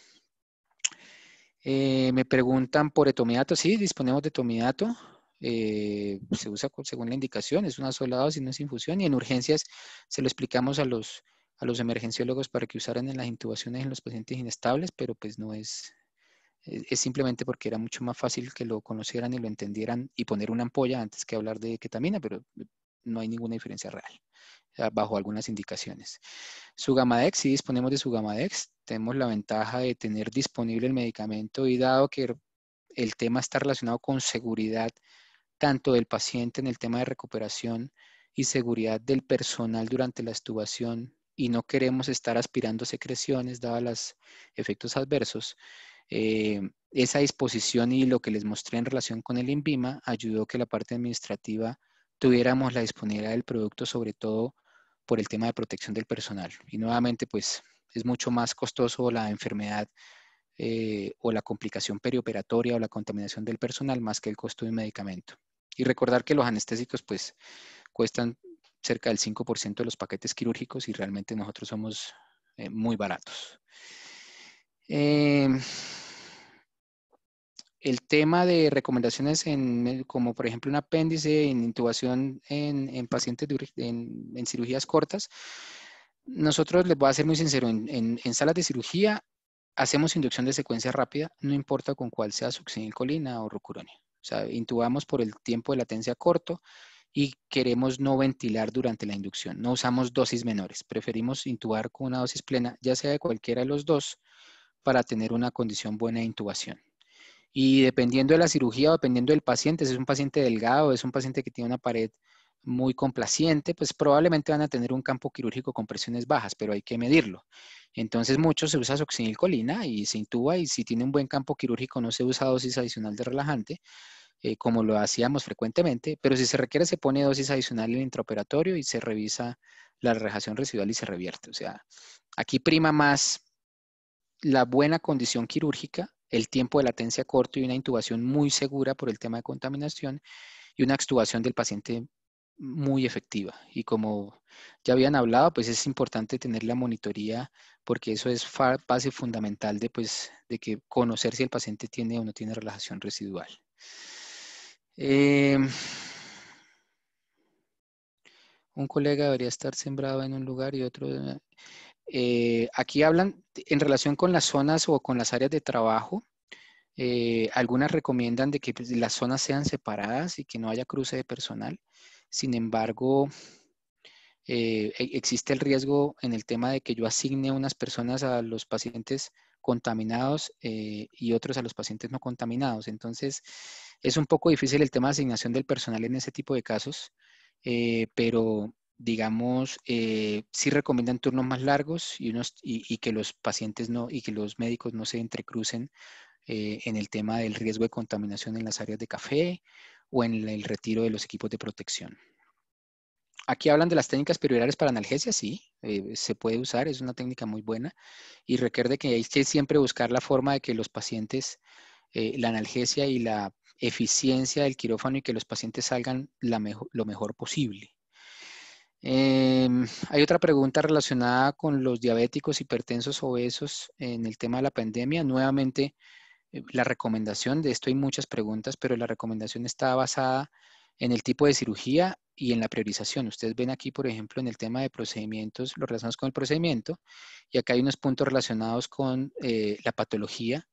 Me preguntan por etomidato. Sí, disponemos de etomidato. Se usa según la indicación, es una sola dosis, no es infusión. Y en urgencias se lo explicamos a los emergenciólogos para que usaran en las intubaciones en los pacientes inestables, pero pues no es simplemente porque era mucho más fácil que lo conocieran y lo entendieran y poner una ampolla antes que hablar de ketamina, pero no hay ninguna diferencia real, bajo algunas indicaciones. Sugamadex, sí disponemos de Sugamadex. Tenemos la ventaja de tener disponible el medicamento y dado que el tema está relacionado con seguridad tanto del paciente en el tema de recuperación y seguridad del personal durante la extubación y no queremos estar aspirando secreciones dadas los efectos adversos, esa disposición y lo que les mostré en relación con el INVIMA ayudó que la parte administrativa tuviéramos la disponibilidad del producto, sobre todo por el tema de protección del personal. Y nuevamente, pues, es mucho más costoso la enfermedad o la complicación perioperatoria o la contaminación del personal más que el costo de un medicamento. Y recordar que los anestésicos, pues, cuestan cerca del 5% de los paquetes quirúrgicos y realmente nosotros somos muy baratos. El tema de recomendaciones como por ejemplo un apéndice en intubación en pacientes en cirugías cortas, nosotros les voy a ser muy sincero, en salas de cirugía hacemos inducción de secuencia rápida, no importa con cuál sea succinilcolina o rocuronio. O sea, intubamos por el tiempo de latencia corto y queremos no ventilar durante la inducción. No usamos dosis menores, preferimos intubar con una dosis plena, ya sea de cualquiera de los dos, para tener una condición buena de intubación. Y dependiendo de la cirugía o dependiendo del paciente, si es un paciente delgado, es un paciente que tiene una pared muy complaciente, pues probablemente van a tener un campo quirúrgico con presiones bajas, pero hay que medirlo. Entonces mucho se usa succinilcolina y se intuba y si tiene un buen campo quirúrgico no se usa dosis adicional de relajante, como lo hacíamos frecuentemente, pero si se requiere se pone dosis adicional en el intraoperatorio y se revisa la relajación residual y se revierte. O sea, aquí prima más la buena condición quirúrgica, el tiempo de latencia corto y una intubación muy segura por el tema de contaminación y una extubación del paciente muy efectiva. Y como ya habían hablado, pues es importante tener la monitoría porque eso es base fundamental de, pues, de que conocer si el paciente tiene o no tiene relajación residual. Un colega debería estar sembrado en un lugar y otro... aquí hablan en relación con las zonas o con las áreas de trabajo. Algunas recomiendan de que pues, las zonas sean separadas y que no haya cruce de personal. Sin embargo, existe el riesgo en el tema de que yo asigne unas personas a los pacientes contaminados y otros a los pacientes no contaminados. Entonces, es un poco difícil el tema de asignación del personal en ese tipo de casos, pero digamos, sí recomiendan turnos más largos y que los pacientes no, y que los médicos no se entrecrucen en el tema del riesgo de contaminación en las áreas de café o en el retiro de los equipos de protección. Aquí hablan de las técnicas periorales para analgesia, sí, se puede usar, es una técnica muy buena y recuerde que hay que siempre buscar la forma de que los pacientes, la analgesia y la eficiencia del quirófano y que los pacientes salgan lo mejor posible. Hay otra pregunta relacionada con los diabéticos, hipertensos, obesos en el tema de la pandemia. Nuevamente, la recomendación de esto hay muchas preguntas, pero la recomendación está basada en el tipo de cirugía y en la priorización. Ustedes ven aquí, por ejemplo, en el tema de procedimientos, lo relacionados con el procedimiento, y acá hay unos puntos relacionados con la patología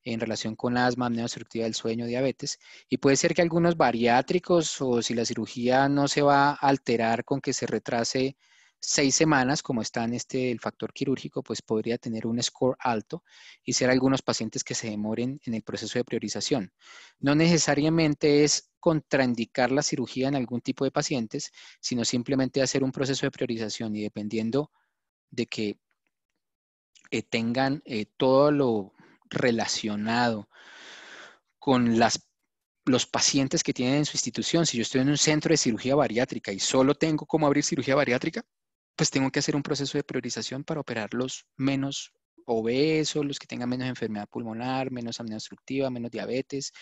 en relación con asma, apnea obstructiva del sueño, diabetes, y puede ser que algunos bariátricos o si la cirugía no se va a alterar con que se retrase 6 semanas, como está en el factor quirúrgico, pues podría tener un score alto y ser algunos pacientes que se demoren en el proceso de priorización. No necesariamente es contraindicar la cirugía en algún tipo de pacientes, sino simplemente hacer un proceso de priorización y dependiendo de que tengan todo lo relacionado con los pacientes que tienen en su institución. Si yo estoy en un centro de cirugía bariátrica y solo tengo cómo abrir cirugía bariátrica, pues tengo que hacer un proceso de priorización para operar los menos obesos, los que tengan menos enfermedad pulmonar, menos apnea obstructiva, menos diabetes,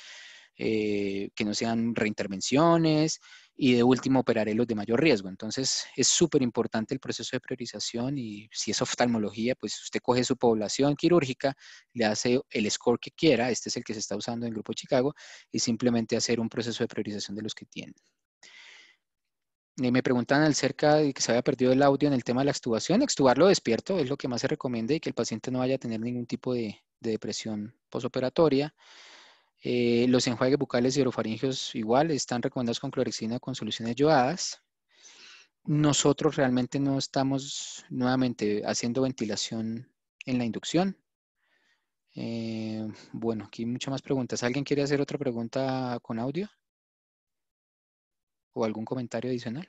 que no sean reintervenciones y de último operaré los de mayor riesgo. Entonces es súper importante el proceso de priorización y si es oftalmología, pues usted coge su población quirúrgica, le hace el score que quiera, este es el que se está usando en el Grupo Chicago, y simplemente hacer un proceso de priorización de los que tienen. Me preguntan acerca de que se había perdido el audio en el tema de la extubación. Extubarlo despierto es lo que más se recomienda y que el paciente no vaya a tener ningún tipo de depresión posoperatoria. Los enjuagues bucales y orofaringeos igual están recomendados con clorexidina con soluciones yodadas. Nosotros realmente no estamos nuevamente haciendo ventilación en la inducción. Bueno, aquí hay muchas más preguntas. ¿Alguien quiere hacer otra pregunta con audio? ¿O algún comentario adicional?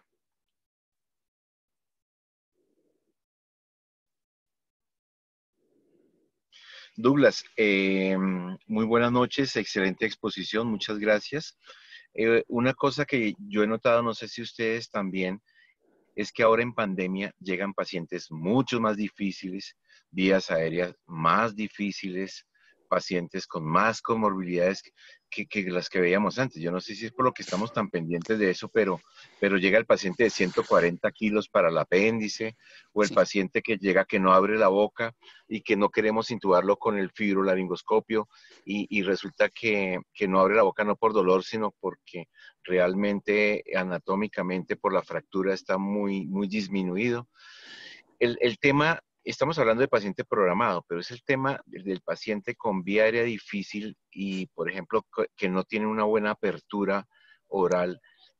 Douglas, muy buenas noches, excelente exposición, muchas gracias. Una cosa que yo he notado, no sé si ustedes también, es que ahora en pandemia llegan pacientes mucho más difíciles, vías aéreas más difíciles, pacientes con más comorbilidades que las que veíamos antes. Yo no sé si es por lo que estamos tan pendientes de eso, pero llega el paciente de 140 kilos para el apéndice, o el Sí. paciente que llega que no abre la boca y que no queremos intubarlo con el fibrolaringoscopio y resulta que no abre la boca no por dolor, sino porque realmente anatómicamente por la fractura está muy disminuido. El tema, estamos hablando de paciente programado, pero es el tema del paciente con vía aérea difícil y, por ejemplo, que no tiene una buena apertura oral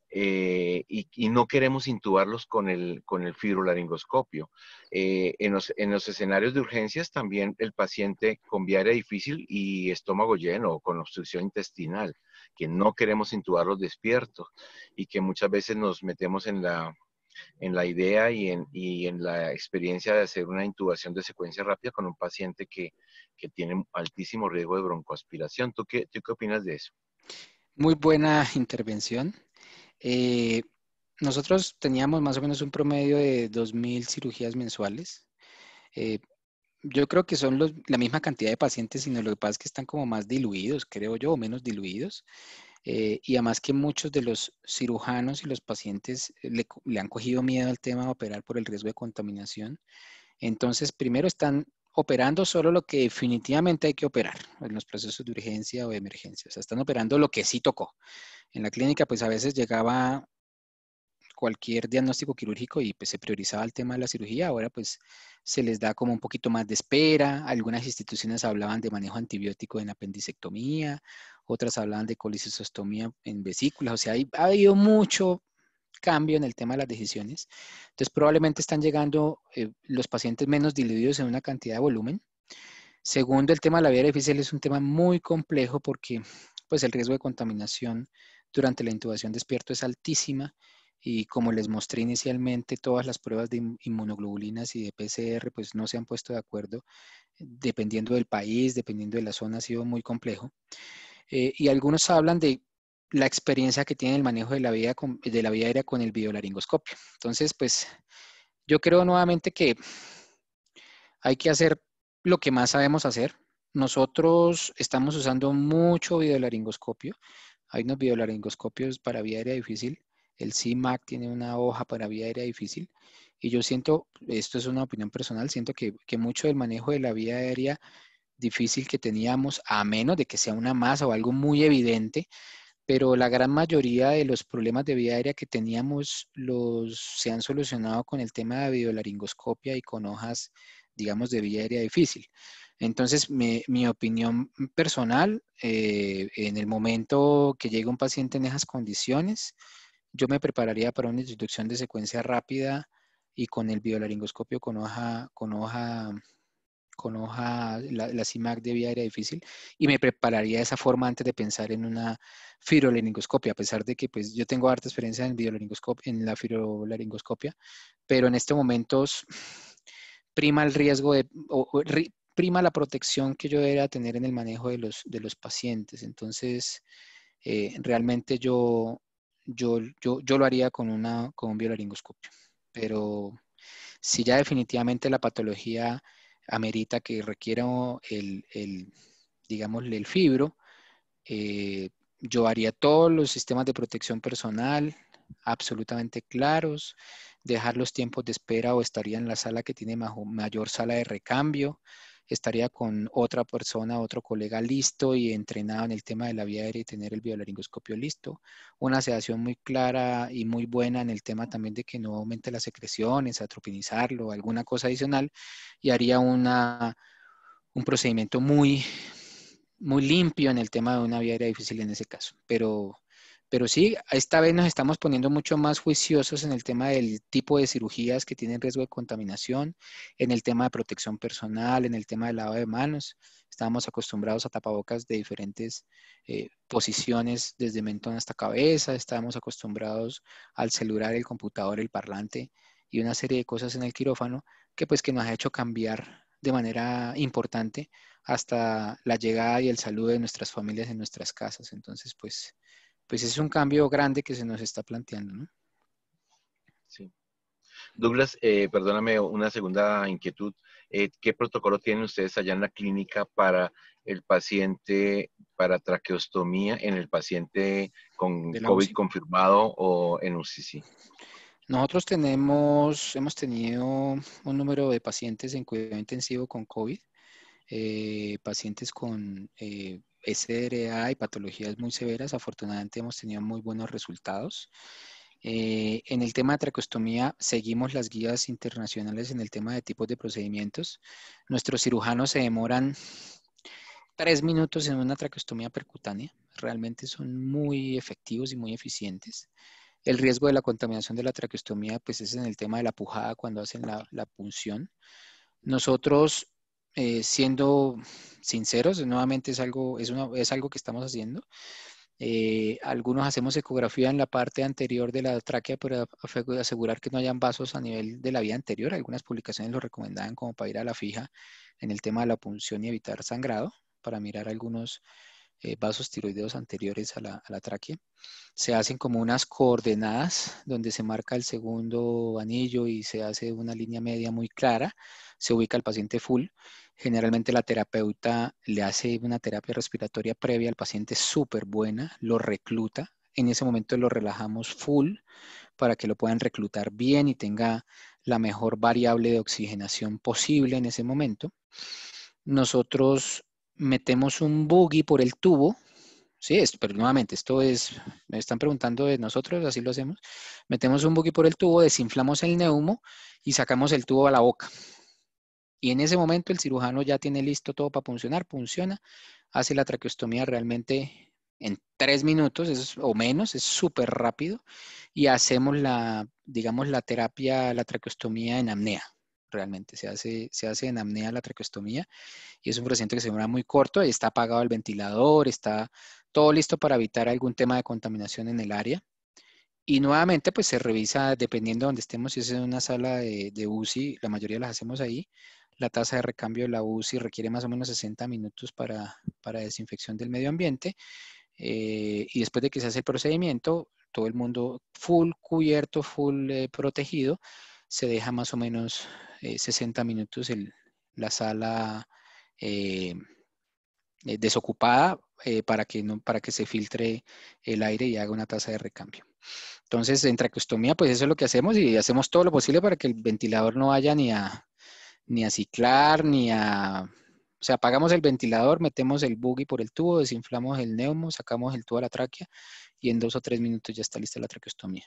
y no queremos intubarlos con el fibrolaringoscopio. En los escenarios de urgencias también el paciente con vía aérea difícil y estómago lleno o con obstrucción intestinal, que no queremos intubarlos despiertos y que muchas veces nos metemos en la idea y en la experiencia de hacer una intubación de secuencia rápida con un paciente que tiene altísimo riesgo de broncoaspiración. ¿Tú qué opinas de eso? Muy buena intervención. Eh, Nosotros teníamos más o menos un promedio de 2.000 cirugías mensuales. Eh, yo creo que son la misma cantidad de pacientes, sino lo que pasa es que están como más diluidos, creo yo, o menos diluidos. Y además que muchos de los cirujanos y los pacientes le han cogido miedo al tema de operar por el riesgo de contaminación. Entonces, primero están operando solo lo que definitivamente hay que operar en los procesos de urgencia o de emergencia. O sea, están operando lo que sí tocó. En la clínica, pues a veces llegaba cualquier diagnóstico quirúrgico y pues se priorizaba el tema de la cirugía. Ahora pues se les da como un poquito más de espera. Algunas instituciones hablaban de manejo antibiótico en apendicectomía, otras hablaban de colicistostomía en vesículas. O sea, ha habido mucho cambio en el tema de las decisiones. Entonces probablemente están llegando los pacientes menos diluidos en una cantidad de volumen. Segundo, el tema de la vía difícil es un tema muy complejo porque pues el riesgo de contaminación durante la intubación despierto es altísima y como les mostré inicialmente, todas las pruebas de inmunoglobulinas y de PCR pues no se han puesto de acuerdo dependiendo del país, dependiendo de la zona, ha sido muy complejo. Y algunos hablan de la experiencia que tiene el manejo de la vía aérea con el videolaringoscopio. Entonces, pues yo creo nuevamente que hay que hacer lo que más sabemos hacer. Nosotros estamos usando mucho videolaringoscopio. Hay unos videolaringoscopios para vía aérea difícil. El CIMAC tiene una hoja para vía aérea difícil. Y yo siento, esto es una opinión personal, siento que mucho del manejo de la vía aérea difícil que teníamos, a menos de que sea una masa o algo muy evidente, pero la gran mayoría de los problemas de vía aérea que teníamos se han solucionado con el tema de videolaringoscopia y con hojas, digamos, de vía aérea difícil. Entonces, mi opinión personal, en el momento que llegue un paciente en esas condiciones, yo me prepararía para una introducción de secuencia rápida y con el videolaringoscopio la CIMAC de vía aérea difícil y me prepararía de esa forma antes de pensar en una fibrolaringoscopia, a pesar de que pues yo tengo harta experiencia en la fibrolaringoscopia, pero en estos momentos prima el riesgo prima la protección que yo debería tener en el manejo de los pacientes. Entonces, realmente yo lo haría con un biolaringoscopio, pero si ya definitivamente la patología amerita que requiera digamos, el fibro, yo haría todos los sistemas de protección personal absolutamente claros, dejar los tiempos de espera o estaría en la sala que tiene mayor sala de recambio, estaría con otra persona, otro colega listo y entrenado en el tema de la vía aérea y tener el biolaringoscopio listo. Una sedación muy clara y muy buena en el tema también de que no aumente las secreciones, atropinizarlo, alguna cosa adicional, y haría un procedimiento muy limpio en el tema de una vía aérea difícil en ese caso. Pero sí, esta vez nos estamos poniendo mucho más juiciosos en el tema del tipo de cirugías que tienen riesgo de contaminación, en el tema de protección personal, en el tema del lavado de manos. Estábamos acostumbrados a tapabocas de diferentes posiciones, desde mentón hasta cabeza. Estábamos acostumbrados al celular, el computador, el parlante y una serie de cosas en el quirófano que nos ha hecho cambiar de manera importante hasta la llegada y el saludo de nuestras familias en nuestras casas. Entonces, pues es un cambio grande que se nos está planteando, ¿no? Sí. Douglas, perdóname una segunda inquietud. ¿Qué protocolo tienen ustedes allá en la clínica para el paciente, para traqueostomía en el paciente con De la COVID UCI. confirmado o en UCC? Nosotros hemos tenido un número de pacientes en cuidado intensivo con COVID, pacientes con SDRA y patologías muy severas. Afortunadamente hemos tenido muy buenos resultados. En el tema de traqueostomía seguimos las guías internacionales en el tema de tipos de procedimientos. Nuestros cirujanos se demoran 3 minutos en una traqueostomía percutánea. Realmente son muy efectivos y muy eficientes. El riesgo de la contaminación de la traqueostomía pues es en el tema de la pujada cuando hacen la punción. Nosotros, siendo sinceros, nuevamente es algo que estamos haciendo. Algunos hacemos ecografía en la parte anterior de la tráquea para asegurar que no hayan vasos a nivel de la vía anterior. Algunas publicaciones lo recomendaban como para ir a la fija en el tema de la punción y evitar sangrado, para mirar algunos vasos tiroideos anteriores a la tráquea. Se hacen como unas coordenadas donde se marca el segundo anillo y se hace una línea media muy clara. Se ubica el paciente full. Generalmente la terapeuta le hace una terapia respiratoria previa al paciente súper buena, lo recluta. En ese momento lo relajamos full para que lo puedan reclutar bien y tenga la mejor variable de oxigenación posible en ese momento. Nosotros metemos un buggy por el tubo. Sí, pero nuevamente, me están preguntando de nosotros, así lo hacemos. Metemos un buggy por el tubo, desinflamos el neumo y sacamos el tubo a la boca. Y en ese momento el cirujano ya tiene listo todo para puncionar, punciona, hace la traqueostomía realmente en 3 minutos o menos, es súper rápido. Y hacemos digamos, la terapia, la traqueostomía en apnea. Realmente se hace en apnea la traqueostomía y es un procedimiento que se demora muy corto, está apagado el ventilador, está todo listo para evitar algún tema de contaminación en el área. Y nuevamente, pues se revisa dependiendo de donde estemos, si es en una sala de UCI, la mayoría las hacemos ahí. La tasa de recambio de la UCI requiere más o menos 60 minutos para desinfección del medio ambiente. Y después de que se hace el procedimiento, todo el mundo full cubierto, full protegido, se deja más o menos 60 minutos la sala desocupada para que se filtre el aire y haga una tasa de recambio. Entonces, en traqueostomía, pues eso es lo que hacemos y hacemos todo lo posible para que el ventilador no vaya ni a ciclar, o sea, apagamos el ventilador, metemos el buggy por el tubo, desinflamos el neumo, sacamos el tubo a la tráquea y en 2 o 3 minutos ya está lista la traqueostomía.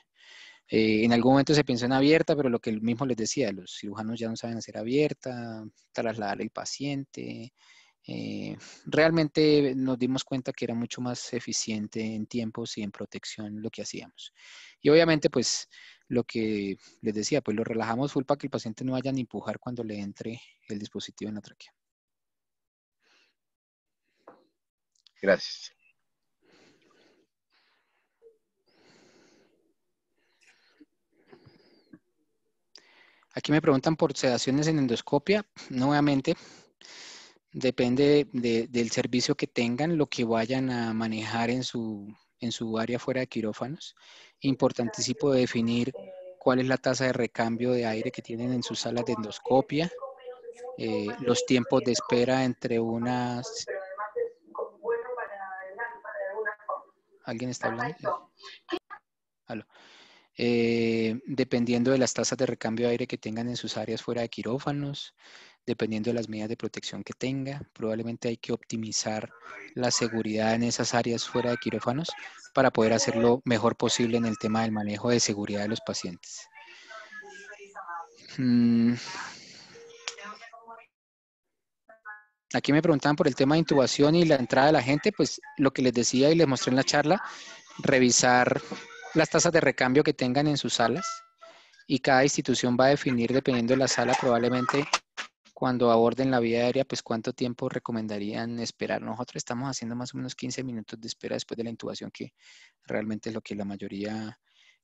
En algún momento se pensó en abierta, pero lo que mismo les decía, los cirujanos ya no saben hacer abierta, trasladar el paciente. Realmente nos dimos cuenta que era mucho más eficiente en tiempos y en protección lo que hacíamos. Y obviamente, pues, lo que les decía, pues lo relajamos full para que el paciente no vaya a empujar cuando le entre el dispositivo en la tráquea. Gracias. Aquí me preguntan por sedaciones en endoscopia. Nuevamente, depende del servicio que tengan, lo que vayan a manejar en su área fuera de quirófanos. Importantísimo definir cuál es la tasa de recambio de aire que tienen en sus salas de endoscopia, los tiempos de espera entre unas... ¿Alguien está hablando? Aló. Dependiendo de las tasas de recambio de aire que tengan en sus áreas fuera de quirófanos, dependiendo de las medidas de protección que tenga, probablemente hay que optimizar la seguridad en esas áreas fuera de quirófanos para poder hacer lo mejor posible en el tema del manejo de seguridad de los pacientes. Aquí me preguntaban por el tema de intubación y la entrada de la gente, pues lo que les decía y les mostré en la charla, revisar las tasas de recambio que tengan en sus salas y cada institución va a definir, dependiendo de la sala, probablemente cuando aborden la vía aérea, pues cuánto tiempo recomendarían esperar. Nosotros estamos haciendo más o menos 15 minutos de espera después de la intubación, que realmente es lo que la mayoría,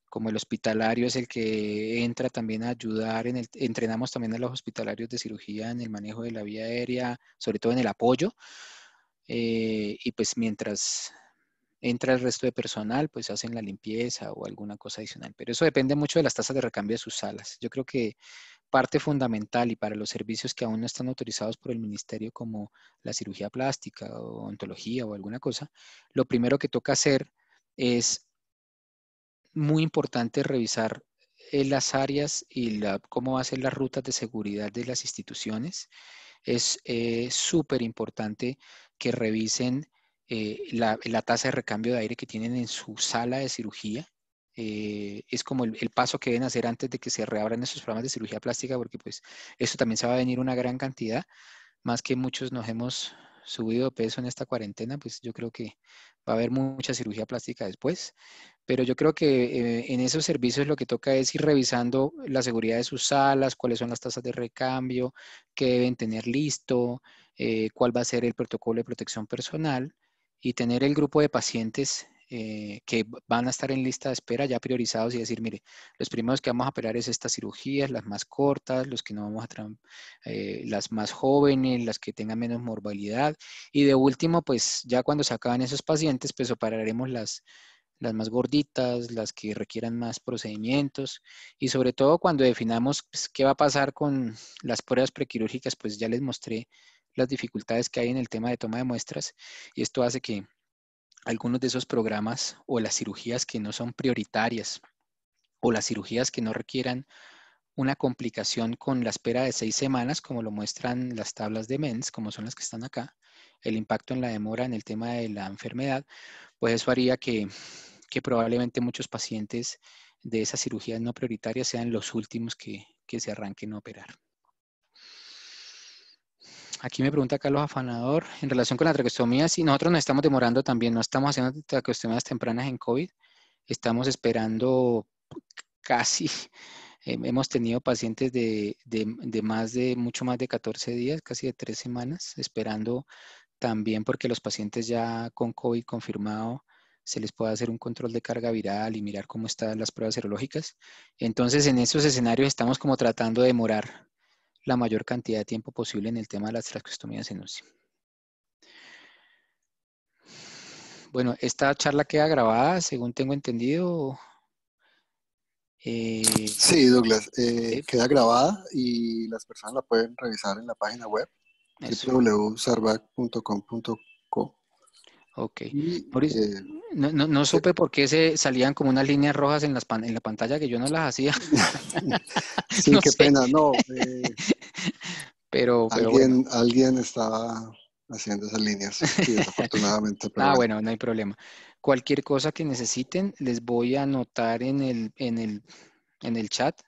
como el hospitalario es el que entra también a ayudar, entrenamos también a los hospitalarios de cirugía en el manejo de la vía aérea, sobre todo en el apoyo, y pues mientras entra el resto de personal, pues hacen la limpieza o alguna cosa adicional. Pero eso depende mucho de las tasas de recambio de sus salas. Yo creo que parte fundamental y para los servicios que aún no están autorizados por el ministerio como la cirugía plástica o ontología o alguna cosa, lo primero que toca hacer es muy importante revisar las áreas y cómo va a ser las rutas de seguridad de las instituciones. Es súper importante que revisen la tasa de recambio de aire que tienen en su sala de cirugía. Es como el paso que deben hacer antes de que se reabran esos programas de cirugía plástica, porque pues eso también se va a venir una gran cantidad, más que muchos nos hemos subido de peso en esta cuarentena, pues yo creo que va a haber mucha cirugía plástica después, pero yo creo que en esos servicios lo que toca es ir revisando la seguridad de sus salas, cuáles son las tasas de recambio, qué deben tener listo, cuál va a ser el protocolo de protección personal y tener el grupo de pacientes que van a estar en lista de espera ya priorizados y decir, mire, los primeros que vamos a operar es estas cirugías, las más cortas, los que no vamos a las más jóvenes, las que tengan menos morbilidad y de último, pues ya cuando se acaban esos pacientes, pues operaremos las más gorditas, las que requieran más procedimientos y sobre todo cuando definamos pues, qué va a pasar con las pruebas prequirúrgicas, pues ya les mostré las dificultades que hay en el tema de toma de muestras y esto hace que algunos de esos programas o las cirugías que no son prioritarias o las cirugías que no requieran una complicación con la espera de 6 semanas, como lo muestran las tablas de MENS, como son las que están acá, el impacto en la demora en el tema de la enfermedad, pues eso haría que probablemente muchos pacientes de esas cirugías no prioritarias sean los últimos que se arranquen a operar. Aquí me pregunta Carlos Afanador, en relación con la traqueostomía, si nosotros nos estamos demorando también, no estamos haciendo traqueostomías tempranas en COVID, estamos esperando casi, hemos tenido pacientes de mucho más de 14 días, casi de 3 semanas, esperando también porque los pacientes ya con COVID confirmado se les puede hacer un control de carga viral y mirar cómo están las pruebas serológicas. Entonces, en esos escenarios estamos como tratando de demorar la mayor cantidad de tiempo posible en el tema de las traqueostomías en UCI. Bueno, esta charla queda grabada, según tengo entendido. Sí, Douglas, queda grabada y las personas la pueden revisar en la página web www.sarvac.com.co. Ok. Y, Mauricio, no sí. supe por qué se salían como unas líneas rojas en la pantalla que yo no las hacía. Sí, No qué sé. pena, no. Pero bueno. Alguien estaba haciendo esas líneas, sí, desafortunadamente, pero Ah, bueno. bueno, no hay problema. Cualquier cosa que necesiten, les voy a anotar en el chat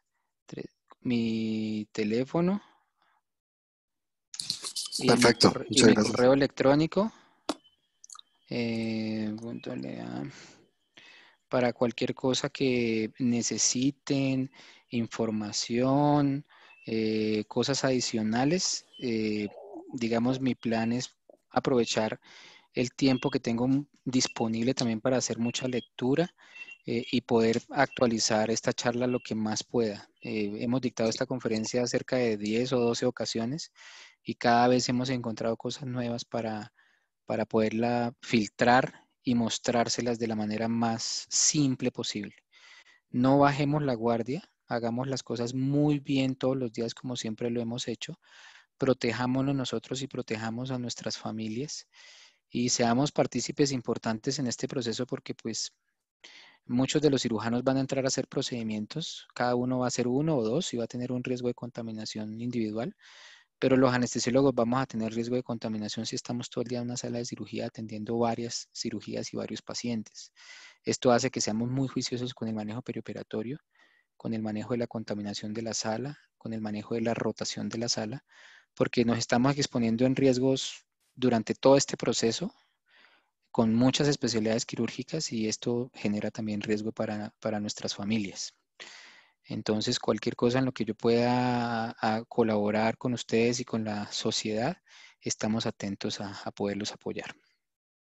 mi teléfono y Perfecto, y muchas mi gracias. correo electrónico. Para cualquier cosa que necesiten, información, cosas adicionales, digamos, mi plan es aprovechar el tiempo que tengo disponible también para hacer mucha lectura y poder actualizar esta charla lo que más pueda. Hemos dictado esta conferencia cerca de 10 o 12 ocasiones y cada vez hemos encontrado cosas nuevas para poderla filtrar y mostrárselas de la manera más simple posible. No bajemos la guardia, hagamos las cosas muy bien todos los días como siempre lo hemos hecho, protejámonos nosotros y protejamos a nuestras familias y seamos partícipes importantes en este proceso porque pues muchos de los cirujanos van a entrar a hacer procedimientos, cada uno va a hacer 1 o 2 y va a tener un riesgo de contaminación individual, pero los anestesiólogos vamos a tener riesgo de contaminación si estamos todo el día en una sala de cirugía atendiendo varias cirugías y varios pacientes. Esto hace que seamos muy juiciosos con el manejo perioperatorio, con el manejo de la contaminación de la sala, con el manejo de la rotación de la sala, porque nos estamos exponiendo en riesgos durante todo este proceso con muchas especialidades quirúrgicas y esto genera también riesgo para nuestras familias. Entonces, cualquier cosa en lo que yo pueda colaborar con ustedes y con la sociedad, estamos atentos a poderlos apoyar.